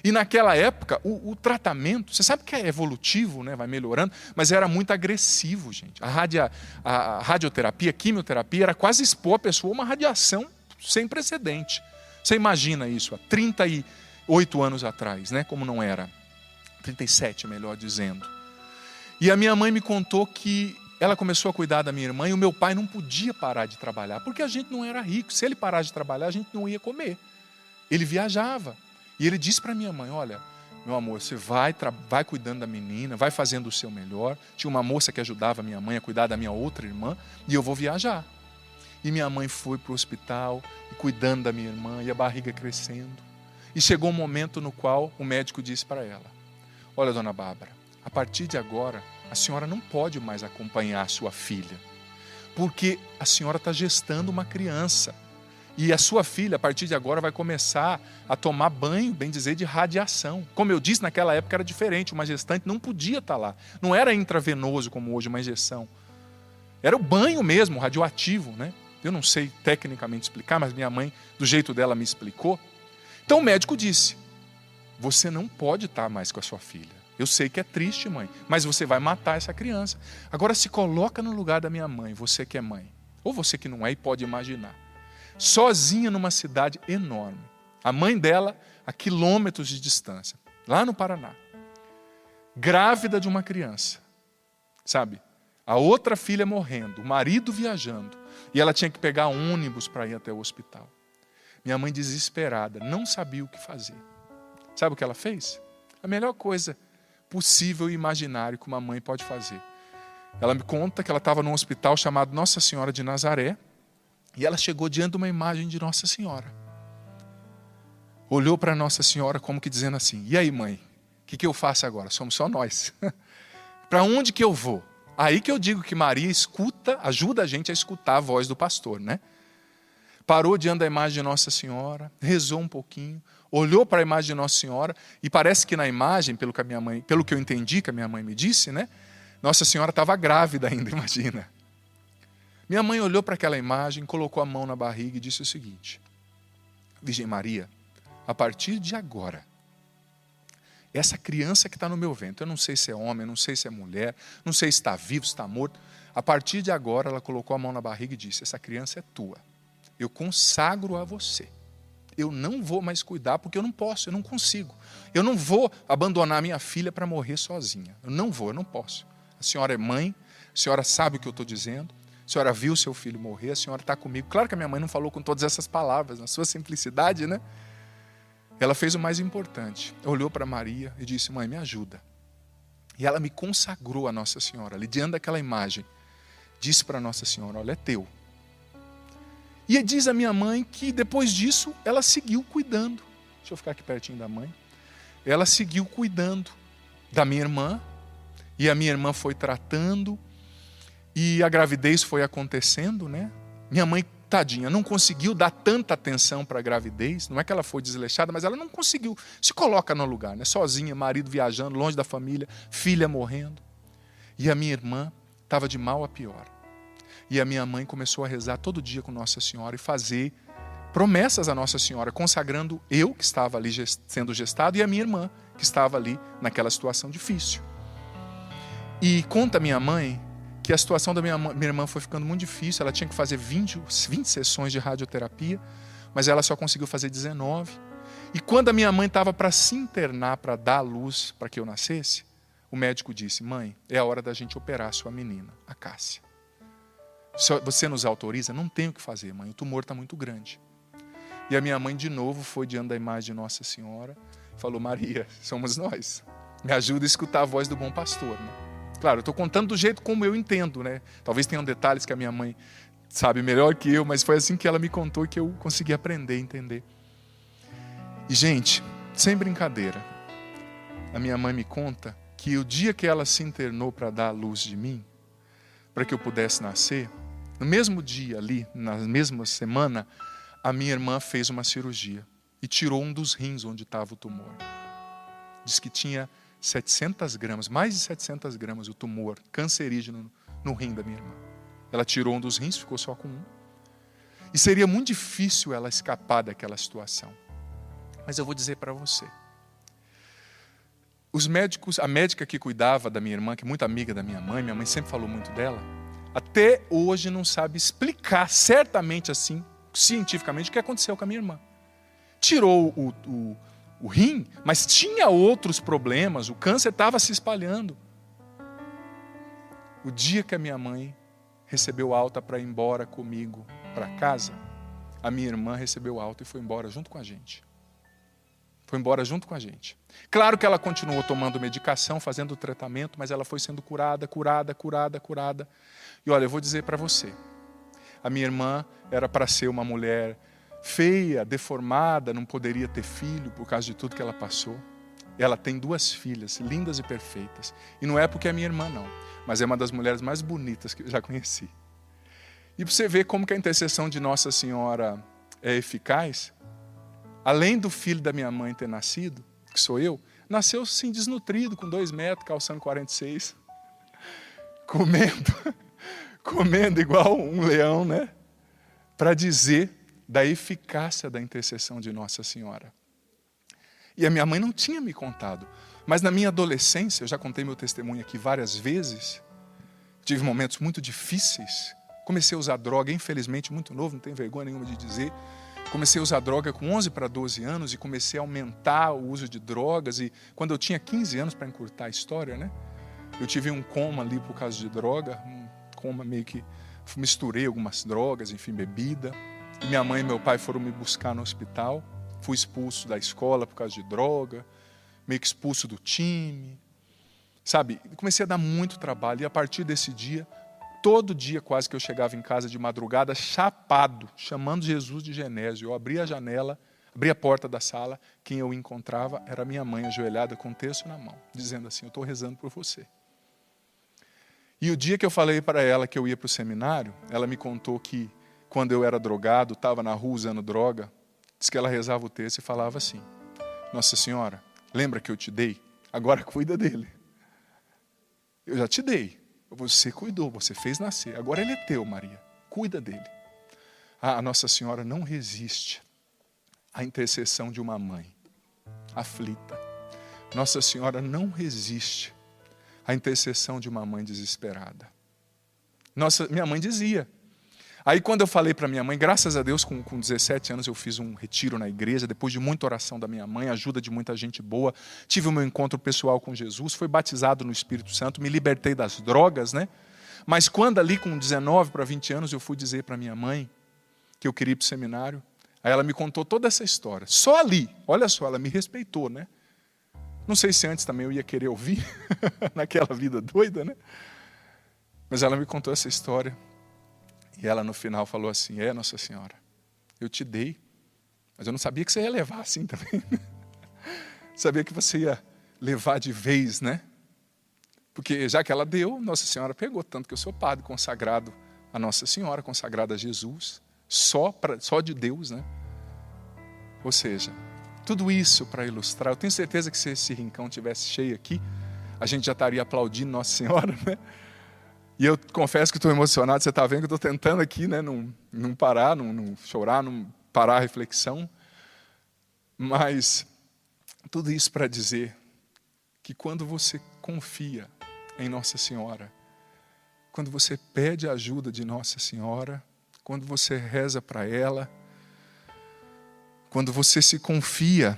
E naquela época, o tratamento, você sabe que é evolutivo, né? Vai melhorando, mas era muito agressivo, gente. A radioterapia, a quimioterapia, era quase expor a pessoa a uma radiação sem precedente. Você imagina isso há 38 anos atrás, né? Como não era. 37, melhor dizendo. E a minha mãe me contou que ela começou a cuidar da minha irmã e o meu pai não podia parar de trabalhar, porque a gente não era rico. Se ele parasse de trabalhar, a gente não ia comer. Ele viajava. E ele disse para minha mãe, olha, meu amor, você vai cuidando da menina, vai fazendo o seu melhor. Tinha uma moça que ajudava a minha mãe a cuidar da minha outra irmã, e eu vou viajar. E minha mãe foi para o hospital, e cuidando da minha irmã, e a barriga crescendo. E chegou um momento no qual o médico disse para ela, olha, dona Bárbara, a partir de agora, a senhora não pode mais acompanhar a sua filha, porque a senhora está gestando uma criança. E a sua filha, a partir de agora, vai começar a tomar banho, bem dizer, de radiação. Como eu disse, naquela época era diferente. Uma gestante não podia estar lá. Não era intravenoso como hoje, uma injeção. Era o banho mesmo, radioativo, né? Eu não sei tecnicamente explicar, mas minha mãe, do jeito dela, me explicou. Então o médico disse, você não pode estar mais com a sua filha. Eu sei que é triste, mãe, mas você vai matar essa criança. Agora se coloca no lugar da minha mãe, você que é mãe. Ou você que não é e pode imaginar. Sozinha numa cidade enorme. A mãe dela a quilômetros de distância, lá no Paraná. Grávida de uma criança, sabe? A outra filha morrendo, o marido viajando. E ela tinha que pegar ônibus para ir até o hospital. Minha mãe desesperada, não sabia o que fazer. Sabe o que ela fez? A melhor coisa possível e imaginária que uma mãe pode fazer. Ela me conta que ela estava num hospital chamado Nossa Senhora de Nazaré, e ela chegou diante de uma imagem de Nossa Senhora. Olhou para Nossa Senhora como que dizendo assim, e aí mãe, o que eu faço agora? Somos só nós. Para onde que eu vou? Aí que eu digo que Maria escuta, ajuda a gente a escutar a voz do pastor, né? Parou diante da imagem de Nossa Senhora, rezou um pouquinho, olhou para a imagem de Nossa Senhora, e parece que na imagem, pelo que eu entendi que a minha mãe me disse, né? Nossa Senhora estava grávida ainda, imagina. Minha mãe olhou para aquela imagem, colocou a mão na barriga e disse o seguinte: Virgem Maria, a partir de agora, essa criança que está no meu ventre, eu não sei se é homem, eu não sei se é mulher, não sei se está vivo, se está morto. A partir de agora, ela colocou a mão na barriga e disse: essa criança é tua. Eu consagro a você. Eu não vou mais cuidar porque eu não posso, eu não consigo. Eu não vou abandonar minha filha para morrer sozinha. Eu não vou, eu não posso. A senhora é mãe, a senhora sabe o que eu estou dizendo, a senhora viu seu filho morrer, a senhora está comigo. Claro que a minha mãe não falou com todas essas palavras, na sua simplicidade, né? Ela fez o mais importante. Olhou para Maria e disse: mãe, me ajuda. E ela me consagrou a Nossa Senhora. Ali diante daquela imagem, disse para Nossa Senhora: olha, é teu. E diz a minha mãe que depois disso, ela seguiu cuidando. Deixa eu ficar aqui pertinho da mãe. Ela seguiu cuidando da minha irmã. E a minha irmã foi tratando. E a gravidez foi acontecendo, né? Minha mãe, tadinha, não conseguiu dar tanta atenção para a gravidez. Não é que ela foi desleixada, mas ela não conseguiu. Se coloca no lugar, né? Sozinha, marido viajando, longe da família, filha morrendo. E a minha irmã estava de mal a pior. E a minha mãe começou a rezar todo dia com Nossa Senhora e fazer promessas a Nossa Senhora, consagrando eu, que estava ali sendo gestado, e a minha irmã, que estava ali naquela situação difícil. E conta minha mãe que a situação da minha irmã foi ficando muito difícil. Ela tinha que fazer 20 sessões de radioterapia, mas ela só conseguiu fazer 19. E quando a minha mãe estava para se internar, para dar a luz para que eu nascesse, o médico disse: mãe, é a hora da gente operar a sua menina, a Cássia. Você nos autoriza? Não tenho o que fazer, mãe, o tumor está muito grande. E a minha mãe de novo foi diante da imagem de Nossa Senhora, falou: Maria, somos nós. Me ajuda a escutar a voz do bom pastor, né? Claro, eu estou contando do jeito como eu entendo, né? Talvez tenham detalhes que a minha mãe sabe melhor que eu, mas foi assim que ela me contou que eu consegui aprender a entender. E, gente, sem brincadeira, a minha mãe me conta que o dia que ela se internou para dar a luz de mim, para que eu pudesse nascer, no mesmo dia ali, na mesma semana, a minha irmã fez uma cirurgia e tirou um dos rins onde estava o tumor. Diz que tinha 700 gramas, mais de 700 gramas o tumor cancerígeno no rim da minha irmã. Ela tirou um dos rins, ficou só com um. E seria muito difícil ela escapar daquela situação. Mas eu vou dizer para você. Os médicos, a médica que cuidava da minha irmã, que é muito amiga da minha mãe sempre falou muito dela, até hoje não sabe explicar certamente assim, cientificamente, o que aconteceu com a minha irmã. Tirou o rim, mas tinha outros problemas, o câncer estava se espalhando. O dia que a minha mãe recebeu alta para ir embora comigo para casa, a minha irmã recebeu alta e foi embora junto com a gente. Foi embora junto com a gente. Claro que ela continuou tomando medicação, fazendo o tratamento, mas ela foi sendo curada. E olha, eu vou dizer para você, a minha irmã era para ser uma mulher feia, deformada, não poderia ter filho por causa de tudo que ela passou. Ela tem 2 filhas, lindas e perfeitas. E não é porque é minha irmã, não, mas é uma das mulheres mais bonitas que eu já conheci. E para você ver como que a intercessão de Nossa Senhora é eficaz, além do filho da minha mãe ter nascido, que sou eu, nasceu sim desnutrido, com 2 metros, calçando 46, comendo igual um leão, né? Para dizer da eficácia da intercessão de Nossa Senhora. E a minha mãe não tinha me contado, mas na minha adolescência, eu já contei meu testemunho aqui várias vezes, tive momentos muito difíceis, comecei a usar droga, infelizmente muito novo, não tenho vergonha nenhuma de dizer. Comecei a usar droga com 11 para 12 anos e comecei a aumentar o uso de drogas. E quando eu tinha 15 anos, para encurtar a história, né? Eu tive um coma ali por causa de droga, um coma meio que misturei algumas drogas, enfim, bebida. E minha mãe e meu pai foram me buscar no hospital. Fui expulso da escola por causa de droga, meio que expulso do time. Sabe, comecei a dar muito trabalho e a partir desse dia, todo dia quase que eu chegava em casa de madrugada, chapado, chamando Jesus de Genésio. Eu abria a janela, abria a porta da sala, quem eu encontrava era minha mãe ajoelhada com o terço na mão, dizendo assim: eu estou rezando por você. E o dia que eu falei para ela que eu ia para o seminário, ela me contou que quando eu era drogado, estava na rua usando droga, disse que ela rezava o texto e falava assim: Nossa Senhora, lembra que eu te dei? Agora cuida dele. Eu já te dei. Você cuidou, você fez nascer. Agora ele é teu, Maria. Cuida dele. A Nossa Senhora não resiste à intercessão de uma mãe aflita. Nossa Senhora não resiste à intercessão de uma mãe desesperada. Minha mãe dizia. Aí quando eu falei para minha mãe, graças a Deus, com 17 anos eu fiz um retiro na igreja, depois de muita oração da minha mãe, ajuda de muita gente boa, tive o meu encontro pessoal com Jesus, fui batizado no Espírito Santo, me libertei das drogas, né? Mas quando ali com 19 para 20 anos eu fui dizer para minha mãe que eu queria ir para o seminário, aí ela me contou toda essa história. Só ali, olha só, ela me respeitou, né? Não sei se antes também eu ia querer ouvir, naquela vida doida, né? Mas ela me contou essa história. E ela no final falou assim: Nossa Senhora, eu te dei, mas eu não sabia que você ia levar assim também. Sabia que você ia levar de vez, né? Porque já que ela deu, Nossa Senhora pegou, tanto que eu sou padre consagrado a Nossa Senhora, consagrado a Jesus, só de Deus, né? Ou seja, tudo isso para ilustrar, eu tenho certeza que se esse rincão tivesse cheio aqui, a gente já estaria aplaudindo Nossa Senhora, né? E eu confesso que estou emocionado, você está vendo que eu estou tentando aqui, né, não parar, não chorar, não parar a reflexão. Mas tudo isso para dizer que quando você confia em Nossa Senhora, quando você pede a ajuda de Nossa Senhora, quando você reza para ela, quando você se confia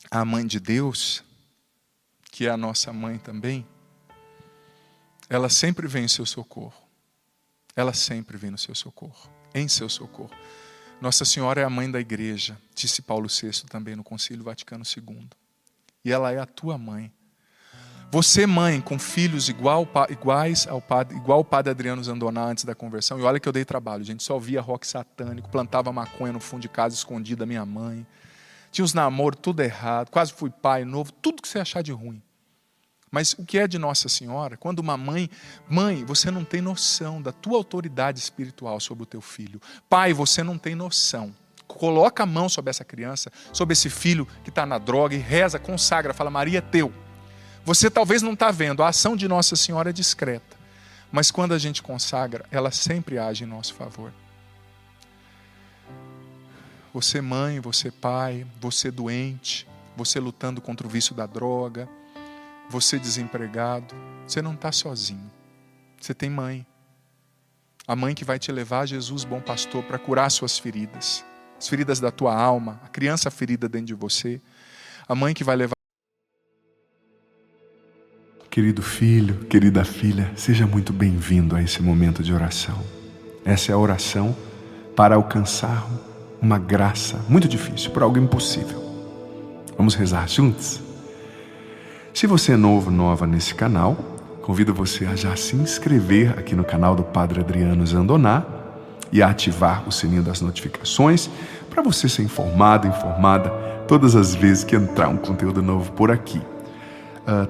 à Mãe de Deus, que é a nossa mãe também, ela sempre vem em seu socorro. Ela sempre vem no seu socorro, em seu socorro. Nossa Senhora é a mãe da igreja, disse Paulo VI também no Concílio Vaticano II. E ela é a tua mãe. Você, mãe, com filhos igual o padre Adriano Zandoná antes da conversão, e olha que eu dei trabalho, gente, só via rock satânico, plantava maconha no fundo de casa escondida da minha mãe, tinha os namoros tudo errado, quase fui pai novo, tudo que você achar de ruim. Mas o que é de Nossa Senhora? Quando uma mãe, você não tem noção da tua autoridade espiritual sobre o teu filho. Pai, você não tem noção. Coloca a mão sobre essa criança, sobre esse filho que está na droga e reza, consagra, fala: Maria é teu. Você talvez não está vendo, a ação de Nossa Senhora é discreta. Mas quando a gente consagra, ela sempre age em nosso favor. Você mãe, você pai, você doente, você lutando contra o vício da droga, você desempregado, você não está sozinho. Você tem mãe. A mãe que vai te levar a Jesus, bom pastor, para curar suas feridas. As feridas da tua alma, a criança ferida dentro de você. A mãe que vai levar... Querido filho, querida filha, seja muito bem-vindo a esse momento de oração. Essa é a oração para alcançar uma graça muito difícil, por algo impossível. Vamos rezar juntos? Se você é novo, nova nesse canal, convido você a já se inscrever aqui no canal do Padre Adriano Zandoná e a ativar o sininho das notificações para você ser informado, informada todas as vezes que entrar um conteúdo novo por aqui.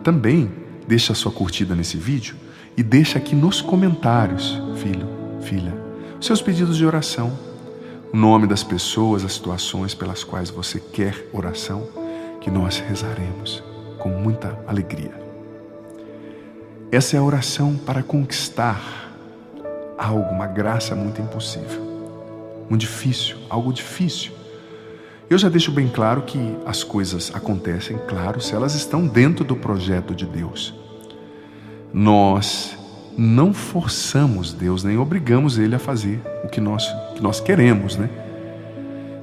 Também deixa a sua curtida nesse vídeo e deixa aqui nos comentários, filho, filha, os seus pedidos de oração, o nome das pessoas, as situações pelas quais você quer oração, que nós rezaremos com muita alegria. Essa é a oração para conquistar algo, uma graça muito impossível, muito difícil, algo difícil. Eu já deixo bem claro que as coisas acontecem, claro, se elas estão dentro do projeto de Deus. Nós não forçamos Deus, nem obrigamos Ele a fazer o que nós queremos, né?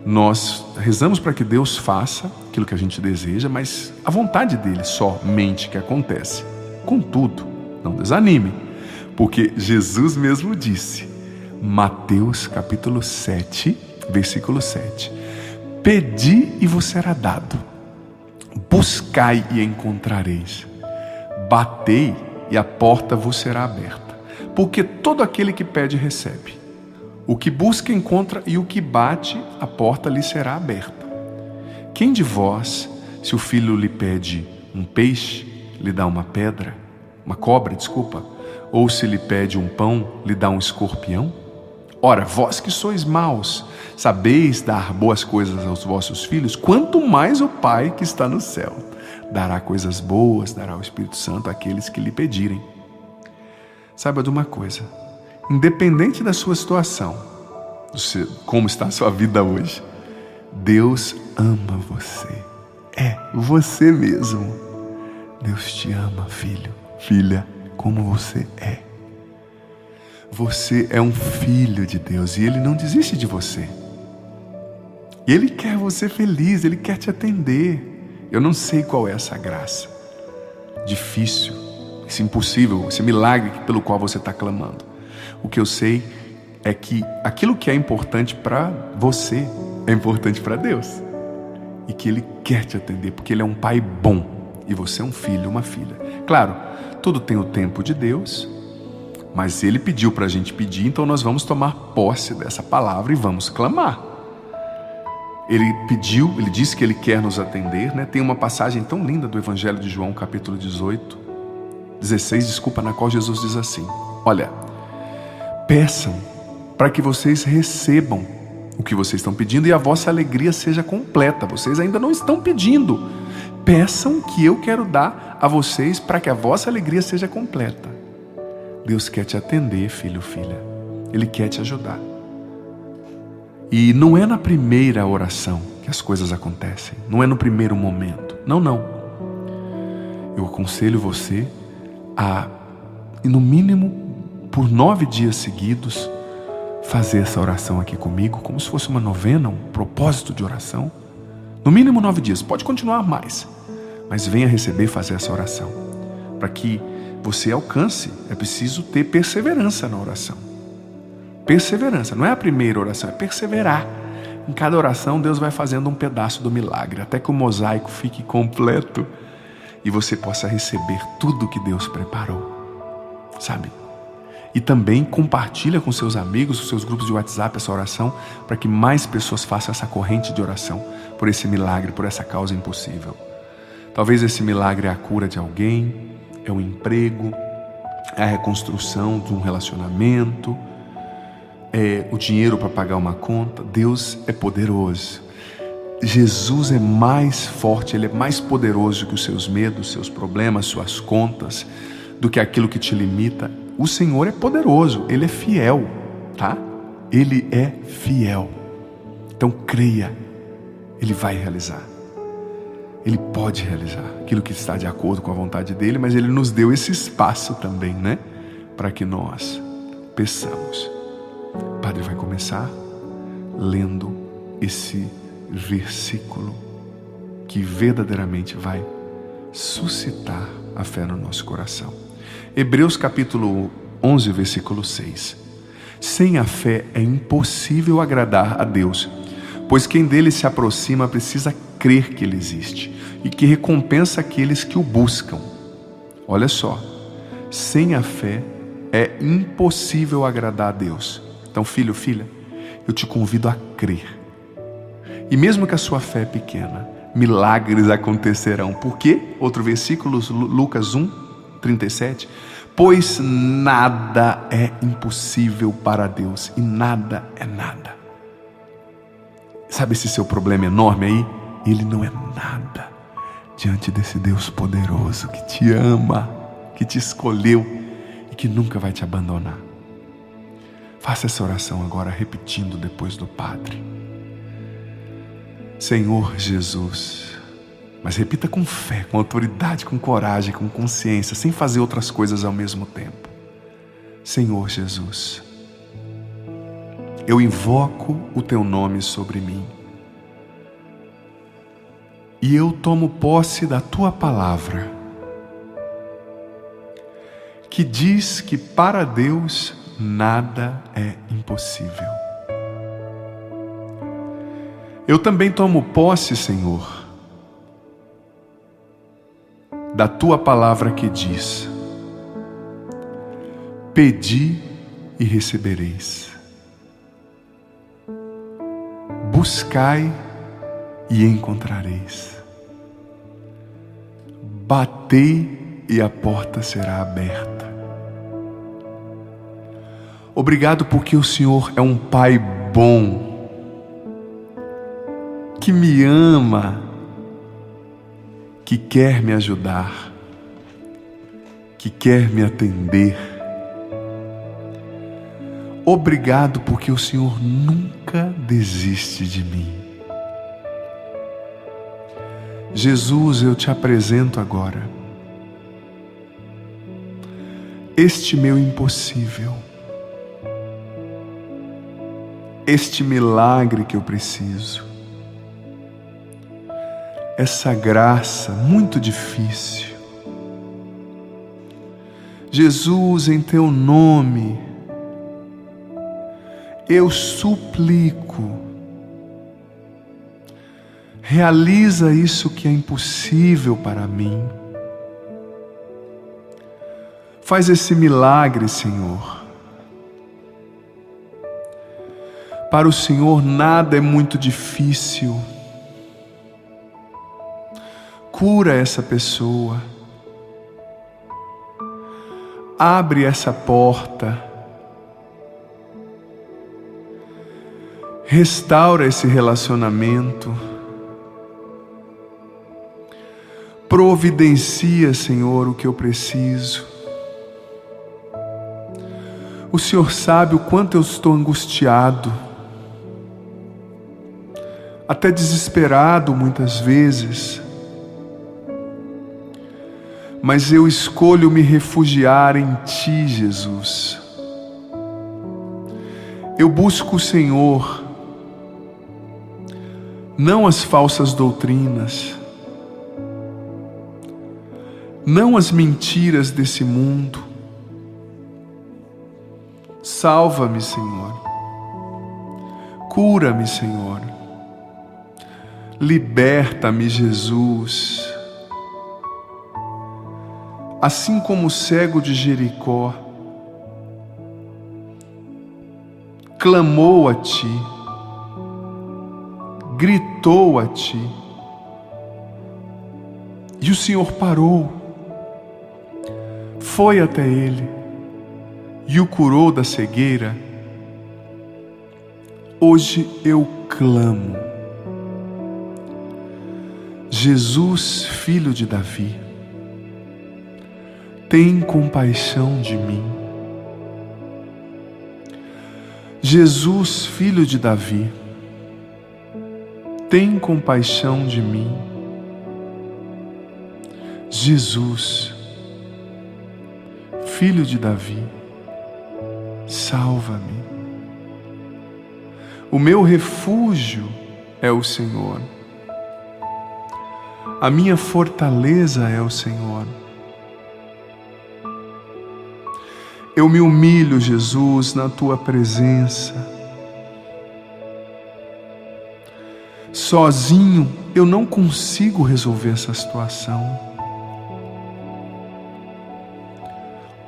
Nós rezamos para que Deus faça aquilo que a gente deseja, mas a vontade dele somente que acontece. Contudo, não desanime, porque Jesus mesmo disse, Mateus capítulo 7, versículo 7, pedi e vos será dado, buscai e encontrareis, batei e a porta vos será aberta, porque todo aquele que pede recebe. O que busca encontra, e o que bate, a porta lhe será aberta. Quem de vós, se o filho lhe pede um peixe, lhe dá uma cobra, Ou se lhe pede um pão, lhe dá um escorpião? Ora, vós que sois maus, sabeis dar boas coisas aos vossos filhos, quanto mais o Pai que está no céu dará coisas boas, dará o Espírito Santo àqueles que lhe pedirem. Saiba de uma coisa, independente da sua situação, como está a sua vida hoje, Deus ama você. É, você mesmo. Deus te ama, filho, filha, como você é. Você é um filho de Deus e Ele não desiste de você. Ele quer você feliz, Ele quer te atender. Eu não sei qual é essa graça difícil, esse impossível, esse milagre pelo qual você está clamando. O que eu sei é que aquilo que é importante para você é importante para Deus. E que Ele quer te atender, porque Ele é um pai bom e você é um filho, uma filha. Claro, tudo tem o tempo de Deus, mas Ele pediu para a gente pedir, então nós vamos tomar posse dessa palavra e vamos clamar. Ele pediu, Ele disse que Ele quer nos atender, né? Tem uma passagem tão linda do Evangelho de João, capítulo 16, na qual Jesus diz assim: olha, peçam para que vocês recebam o que vocês estão pedindo e a vossa alegria seja completa. Vocês ainda não estão pedindo. Peçam que eu quero dar a vocês para que a vossa alegria seja completa. Deus quer te atender, filho, filha. Ele quer te ajudar. E não é na primeira oração que as coisas acontecem. Não é no primeiro momento. Não, não. Eu aconselho você a, no mínimo, por 9 dias seguidos, fazer essa oração aqui comigo, como se fosse uma novena, um propósito de oração. No mínimo 9 dias. Pode continuar mais, mas venha receber e fazer essa oração. Para que você alcance, é preciso ter perseverança na oração. Perseverança, não é a primeira oração, é perseverar. Em cada oração Deus vai fazendo um pedaço do milagre, até que o mosaico fique completo e você possa receber tudo que Deus preparou, sabe? E também compartilha com seus amigos, os seus grupos de WhatsApp essa oração, para que mais pessoas façam essa corrente de oração por esse milagre, por essa causa impossível. Talvez esse milagre é a cura de alguém, é um emprego, é a reconstrução de um relacionamento, é o dinheiro para pagar uma conta. Deus é poderoso. Jesus é mais forte, Ele é mais poderoso que os seus medos, seus problemas, suas contas, do que aquilo que te limita. O Senhor é poderoso, Ele é fiel, tá? Ele é fiel. Então creia, Ele vai realizar. Ele pode realizar aquilo que está de acordo com a vontade dEle, mas Ele nos deu esse espaço também, né? Para que nós peçamos. O Padre vai começar lendo esse versículo que verdadeiramente vai suscitar a fé no nosso coração. Hebreus capítulo 11, versículo 6. Sem a fé é impossível agradar a Deus, pois quem dele se aproxima precisa crer que Ele existe e que recompensa aqueles que o buscam. Olha só, sem a fé é impossível agradar a Deus. Então, filho, filha, eu te convido a crer. E mesmo que a sua fé é pequena, milagres acontecerão. Por quê? Outro versículo, Lucas 1, 37. Pois nada é impossível para Deus e nada é nada. Sabe esse seu problema enorme aí? Ele não é nada diante desse Deus poderoso que te ama, que te escolheu e que nunca vai te abandonar. Faça essa oração agora, repetindo depois do Padre. Senhor Jesus, mas repita com fé, com autoridade, com coragem, com consciência, sem fazer outras coisas ao mesmo tempo. Senhor Jesus, eu invoco o Teu nome sobre mim e eu tomo posse da Tua palavra, que diz que para Deus nada é impossível. Eu também tomo posse, Senhor, da Tua palavra que diz: pedi e recebereis, buscai e encontrareis, batei e a porta será aberta. Obrigado porque o Senhor é um Pai bom, que me ama, que quer me ajudar, que quer me atender. Obrigado porque o Senhor nunca desiste de mim. Jesus, eu te apresento agora este meu impossível, este milagre que eu preciso, essa graça muito difícil. Jesus, em teu nome, eu suplico, realiza isso que é impossível para mim. Faz esse milagre, Senhor. Para o Senhor nada é muito difícil. Cura essa pessoa. Abre essa porta. Restaura esse relacionamento. Providencia, Senhor, o que eu preciso. O Senhor sabe o quanto eu estou angustiado, até desesperado muitas vezes, mas eu escolho me refugiar em Ti, Jesus. Eu busco o Senhor, não as falsas doutrinas, não as mentiras desse mundo. Salva-me, Senhor. Cura-me, Senhor. Liberta-me, Jesus. Assim como o cego de Jericó clamou a Ti, gritou a Ti, e o Senhor parou, foi até ele e o curou da cegueira. Hoje eu clamo: Jesus, filho de Davi, tem compaixão de mim. Jesus, filho de Davi, tem compaixão de mim. Jesus, filho de Davi, salva-me. O meu refúgio é o Senhor. A minha fortaleza é o Senhor. Eu me humilho, Jesus, na Tua presença. Sozinho eu não consigo resolver essa situação.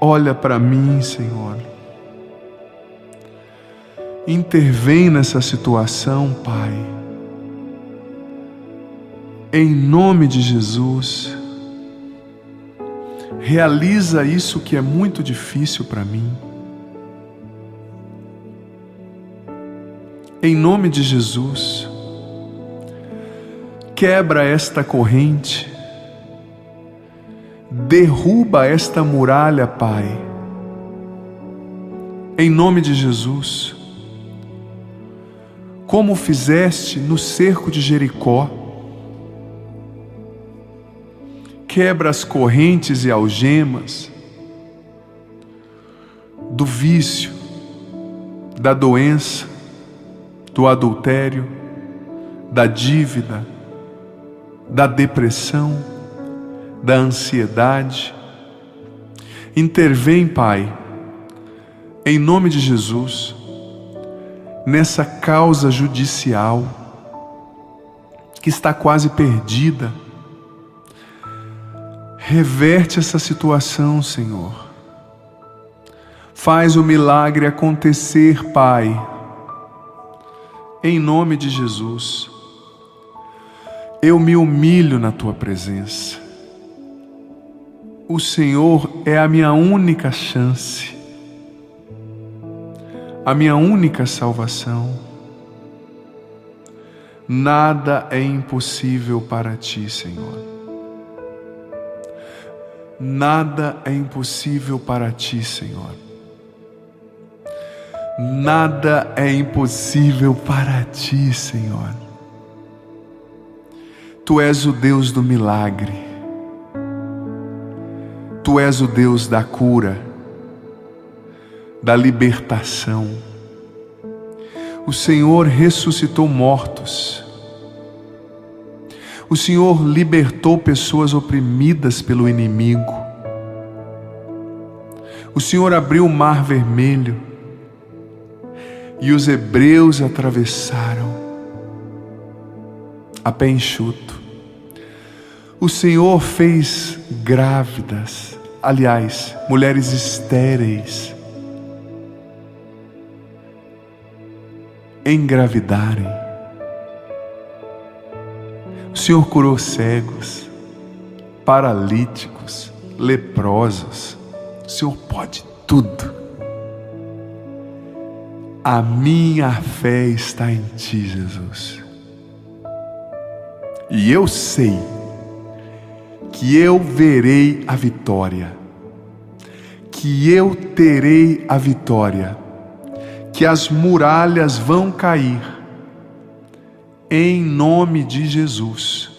Olha para mim, Senhor. Intervém nessa situação, Pai. Em nome de Jesus. Realiza isso que é muito difícil para mim. Em nome de Jesus. Quebra esta corrente. Derruba esta muralha, Pai. Em nome de Jesus. Como fizeste no cerco de Jericó. Quebra as correntes e algemas do vício, da doença, do adultério, da dívida, da depressão, da ansiedade. Intervém, Pai, em nome de Jesus, nessa causa judicial que está quase perdida. Reverte essa situação, Senhor. Faz o milagre acontecer, Pai, em nome de Jesus. Eu me humilho na Tua presença. O Senhor é a minha única chance. a minha única salvação. Nada é impossível para ti, Senhor. Nada é impossível para ti, Senhor. Nada é impossível para ti, Senhor. Tu és o Deus do milagre. Tu és o Deus da cura, da libertação. O Senhor ressuscitou mortos. O Senhor libertou pessoas oprimidas pelo inimigo. O Senhor abriu o mar vermelho e os hebreus atravessaram a pé enxuto. O Senhor fez grávidas, aliás, mulheres estéreis, engravidarem. O Senhor curou cegos, paralíticos, leprosos. O Senhor pode tudo. A minha fé está em ti, Jesus. E eu sei que eu verei a vitória, que eu terei a vitória, que as muralhas vão cair, em nome de Jesus,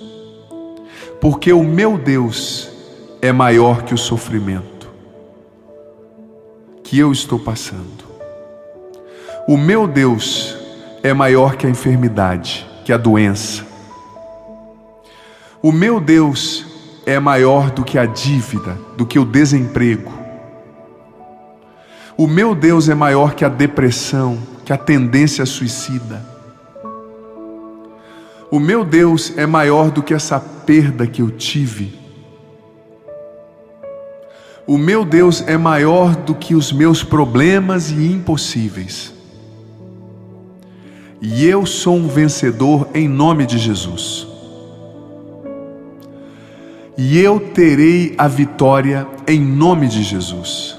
porque o meu Deus é maior que o sofrimento que eu estou passando. O meu Deus é maior que a enfermidade, que a doença. O meu Deus é maior do que a dívida, do que o desemprego. O meu Deus é maior que a depressão, que a tendência suicida. O meu Deus é maior do que essa perda que eu tive. O meu Deus é maior do que os meus problemas e impossíveis. E eu sou um vencedor em nome de Jesus. E eu terei a vitória em nome de Jesus.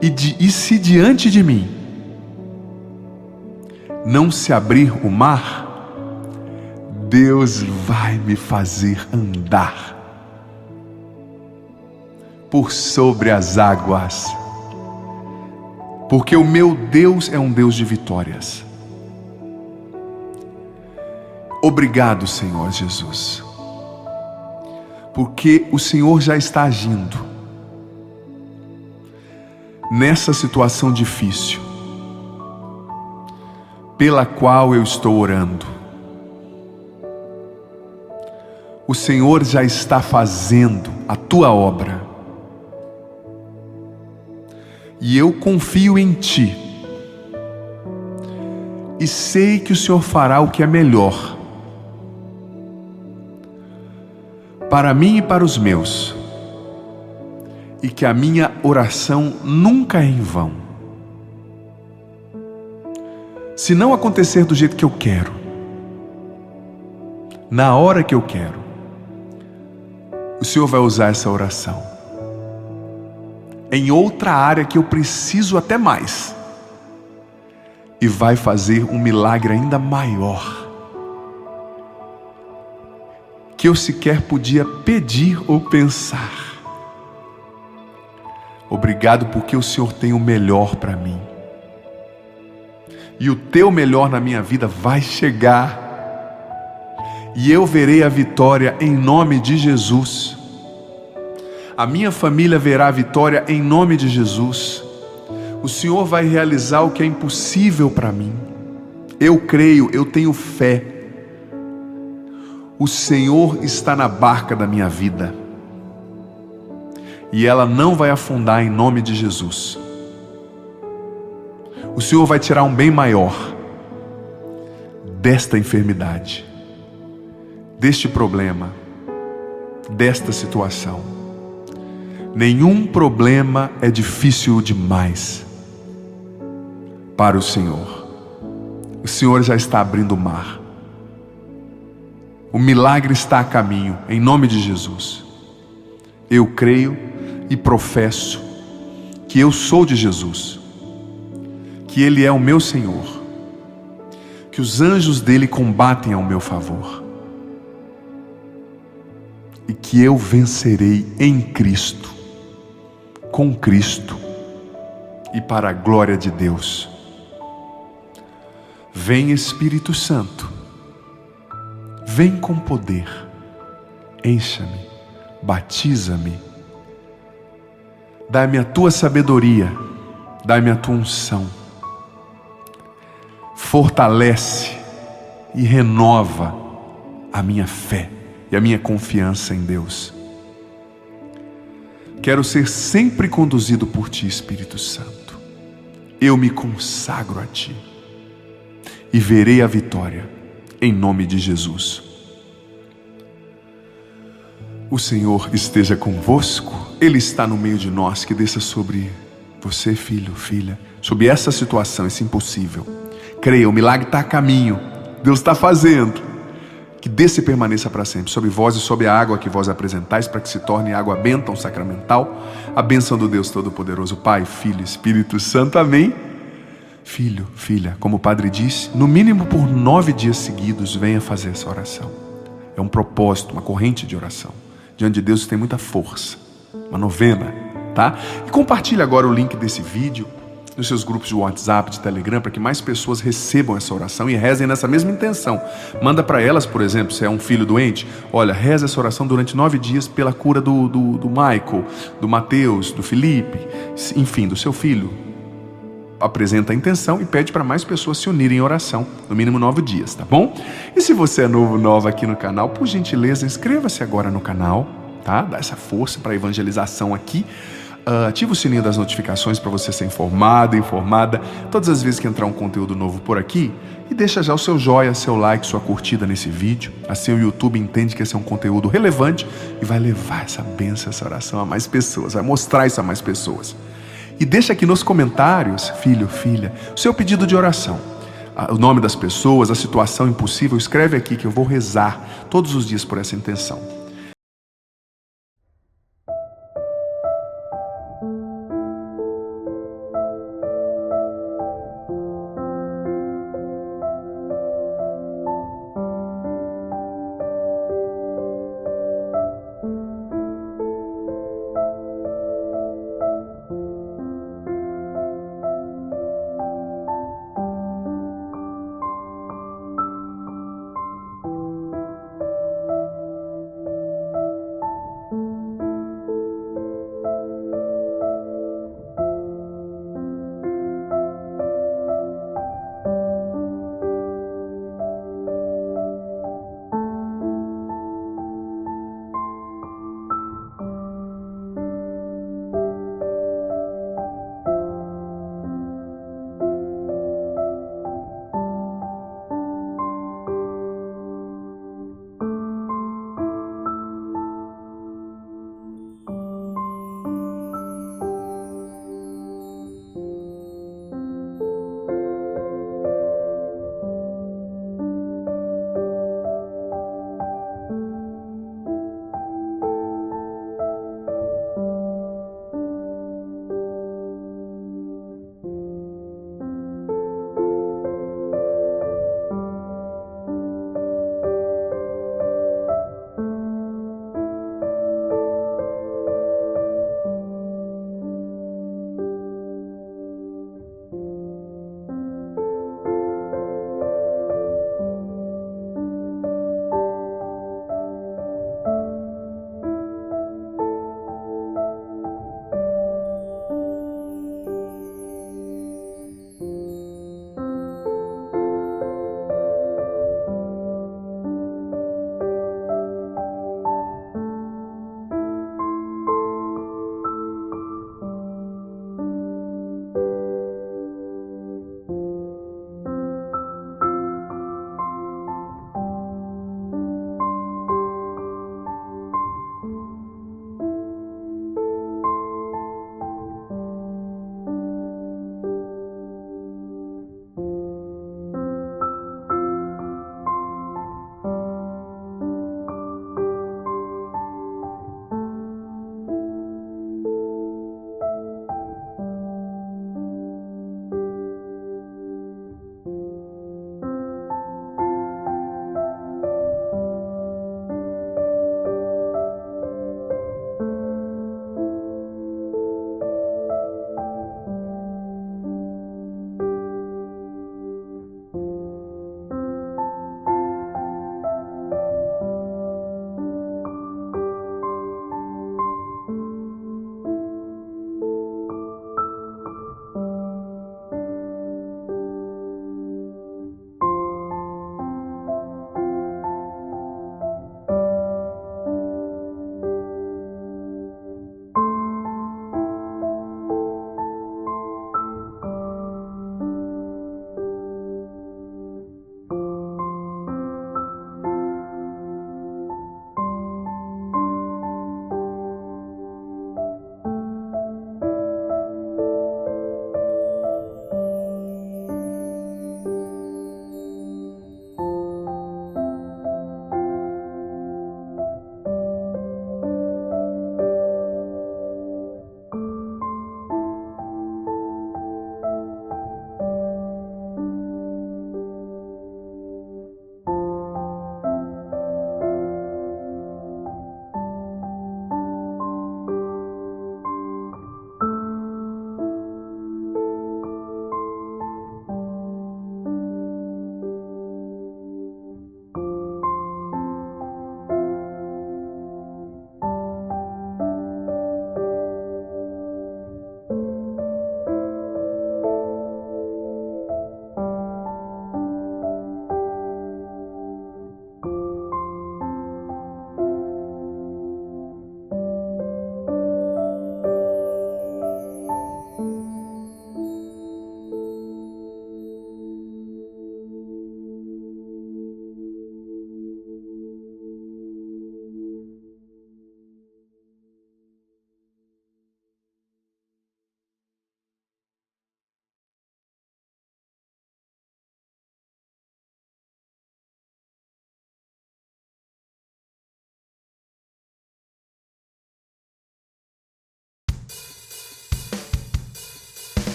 E se diante de mim não se abrir o mar, Deus vai me fazer andar por sobre as águas, porque o meu Deus é um Deus de vitórias. Obrigado, Senhor Jesus, porque o Senhor já está agindo nessa situação difícil pela qual eu estou orando. O Senhor já está fazendo a tua obra e eu confio em ti e sei que o Senhor fará o que é melhor para mim e para os meus, e que a minha oração nunca é em vão. Se não acontecer do jeito que eu quero, na hora que eu quero, o Senhor vai usar essa oração em outra área que eu preciso até mais, e vai fazer um milagre ainda maior, que eu sequer podia pedir ou pensar. Obrigado porque o Senhor tem o melhor para mim. E o teu melhor na minha vida vai chegar. E eu verei a vitória em nome de Jesus. A minha família verá a vitória em nome de Jesus. O Senhor vai realizar o que é impossível para mim. Eu creio, eu tenho fé. O Senhor está na barca da minha vida. E ela não vai afundar em nome de Jesus. O Senhor vai tirar um bem maior desta enfermidade, deste problema, desta situação. Nenhum problema é difícil demais para o Senhor. O Senhor já está abrindo o mar. O milagre está a caminho, em nome de Jesus. Eu creio e professo que eu sou de Jesus, que Ele é o meu Senhor, que os anjos dele combatem ao meu favor, e que eu vencerei em Cristo, com Cristo e para a glória de Deus. Vem Espírito Santo, vem com poder, encha-me, batiza-me, dá-me a tua sabedoria, dá-me a tua unção, fortalece e renova a minha fé e a minha confiança em Deus. Quero ser sempre conduzido por Ti, Espírito Santo. Eu me consagro a Ti e verei a vitória, em nome de Jesus. O Senhor esteja convosco, Ele está no meio de nós. Que desça sobre você, filho, filha, sobre essa situação, esse impossível. Creia, o milagre está a caminho, Deus está fazendo. Que desça e permaneça para sempre sobre vós e sobre a água que vós apresentais, para que se torne água bênção sacramental, a bênção do Deus Todo-Poderoso, Pai, Filho e Espírito Santo. Amém. Filho, filha, como o Padre disse, no mínimo por 9 dias seguidos, venha fazer essa oração. É um propósito, uma corrente de oração. Diante de Deus tem muita força, uma novena, tá? E compartilhe agora o link desse vídeo nos seus grupos de WhatsApp, de Telegram, para que mais pessoas recebam essa oração e rezem nessa mesma intenção. Manda para elas, por exemplo, se é um filho doente, olha, reza essa oração durante 9 dias pela cura do Michael, do Mateus, do Felipe, enfim, do seu filho. Apresenta a intenção e pede para mais pessoas se unirem em oração, no mínimo 9 dias, tá bom? E se você é novo, nova aqui no canal, por gentileza, inscreva-se agora no canal, tá? Dá essa força para a evangelização aqui. Ativa o sininho das notificações para você ser informado, informada todas as vezes que entrar um conteúdo novo por aqui, e deixa já o seu joia, seu like, sua curtida nesse vídeo. Assim o YouTube entende que esse é um conteúdo relevante e vai levar essa bênção, essa oração a mais pessoas, vai mostrar isso a mais pessoas. E deixa aqui nos comentários, filho, filha, o seu pedido de oração, o nome das pessoas, a situação impossível. Escreve aqui que eu vou rezar todos os dias por essa intenção.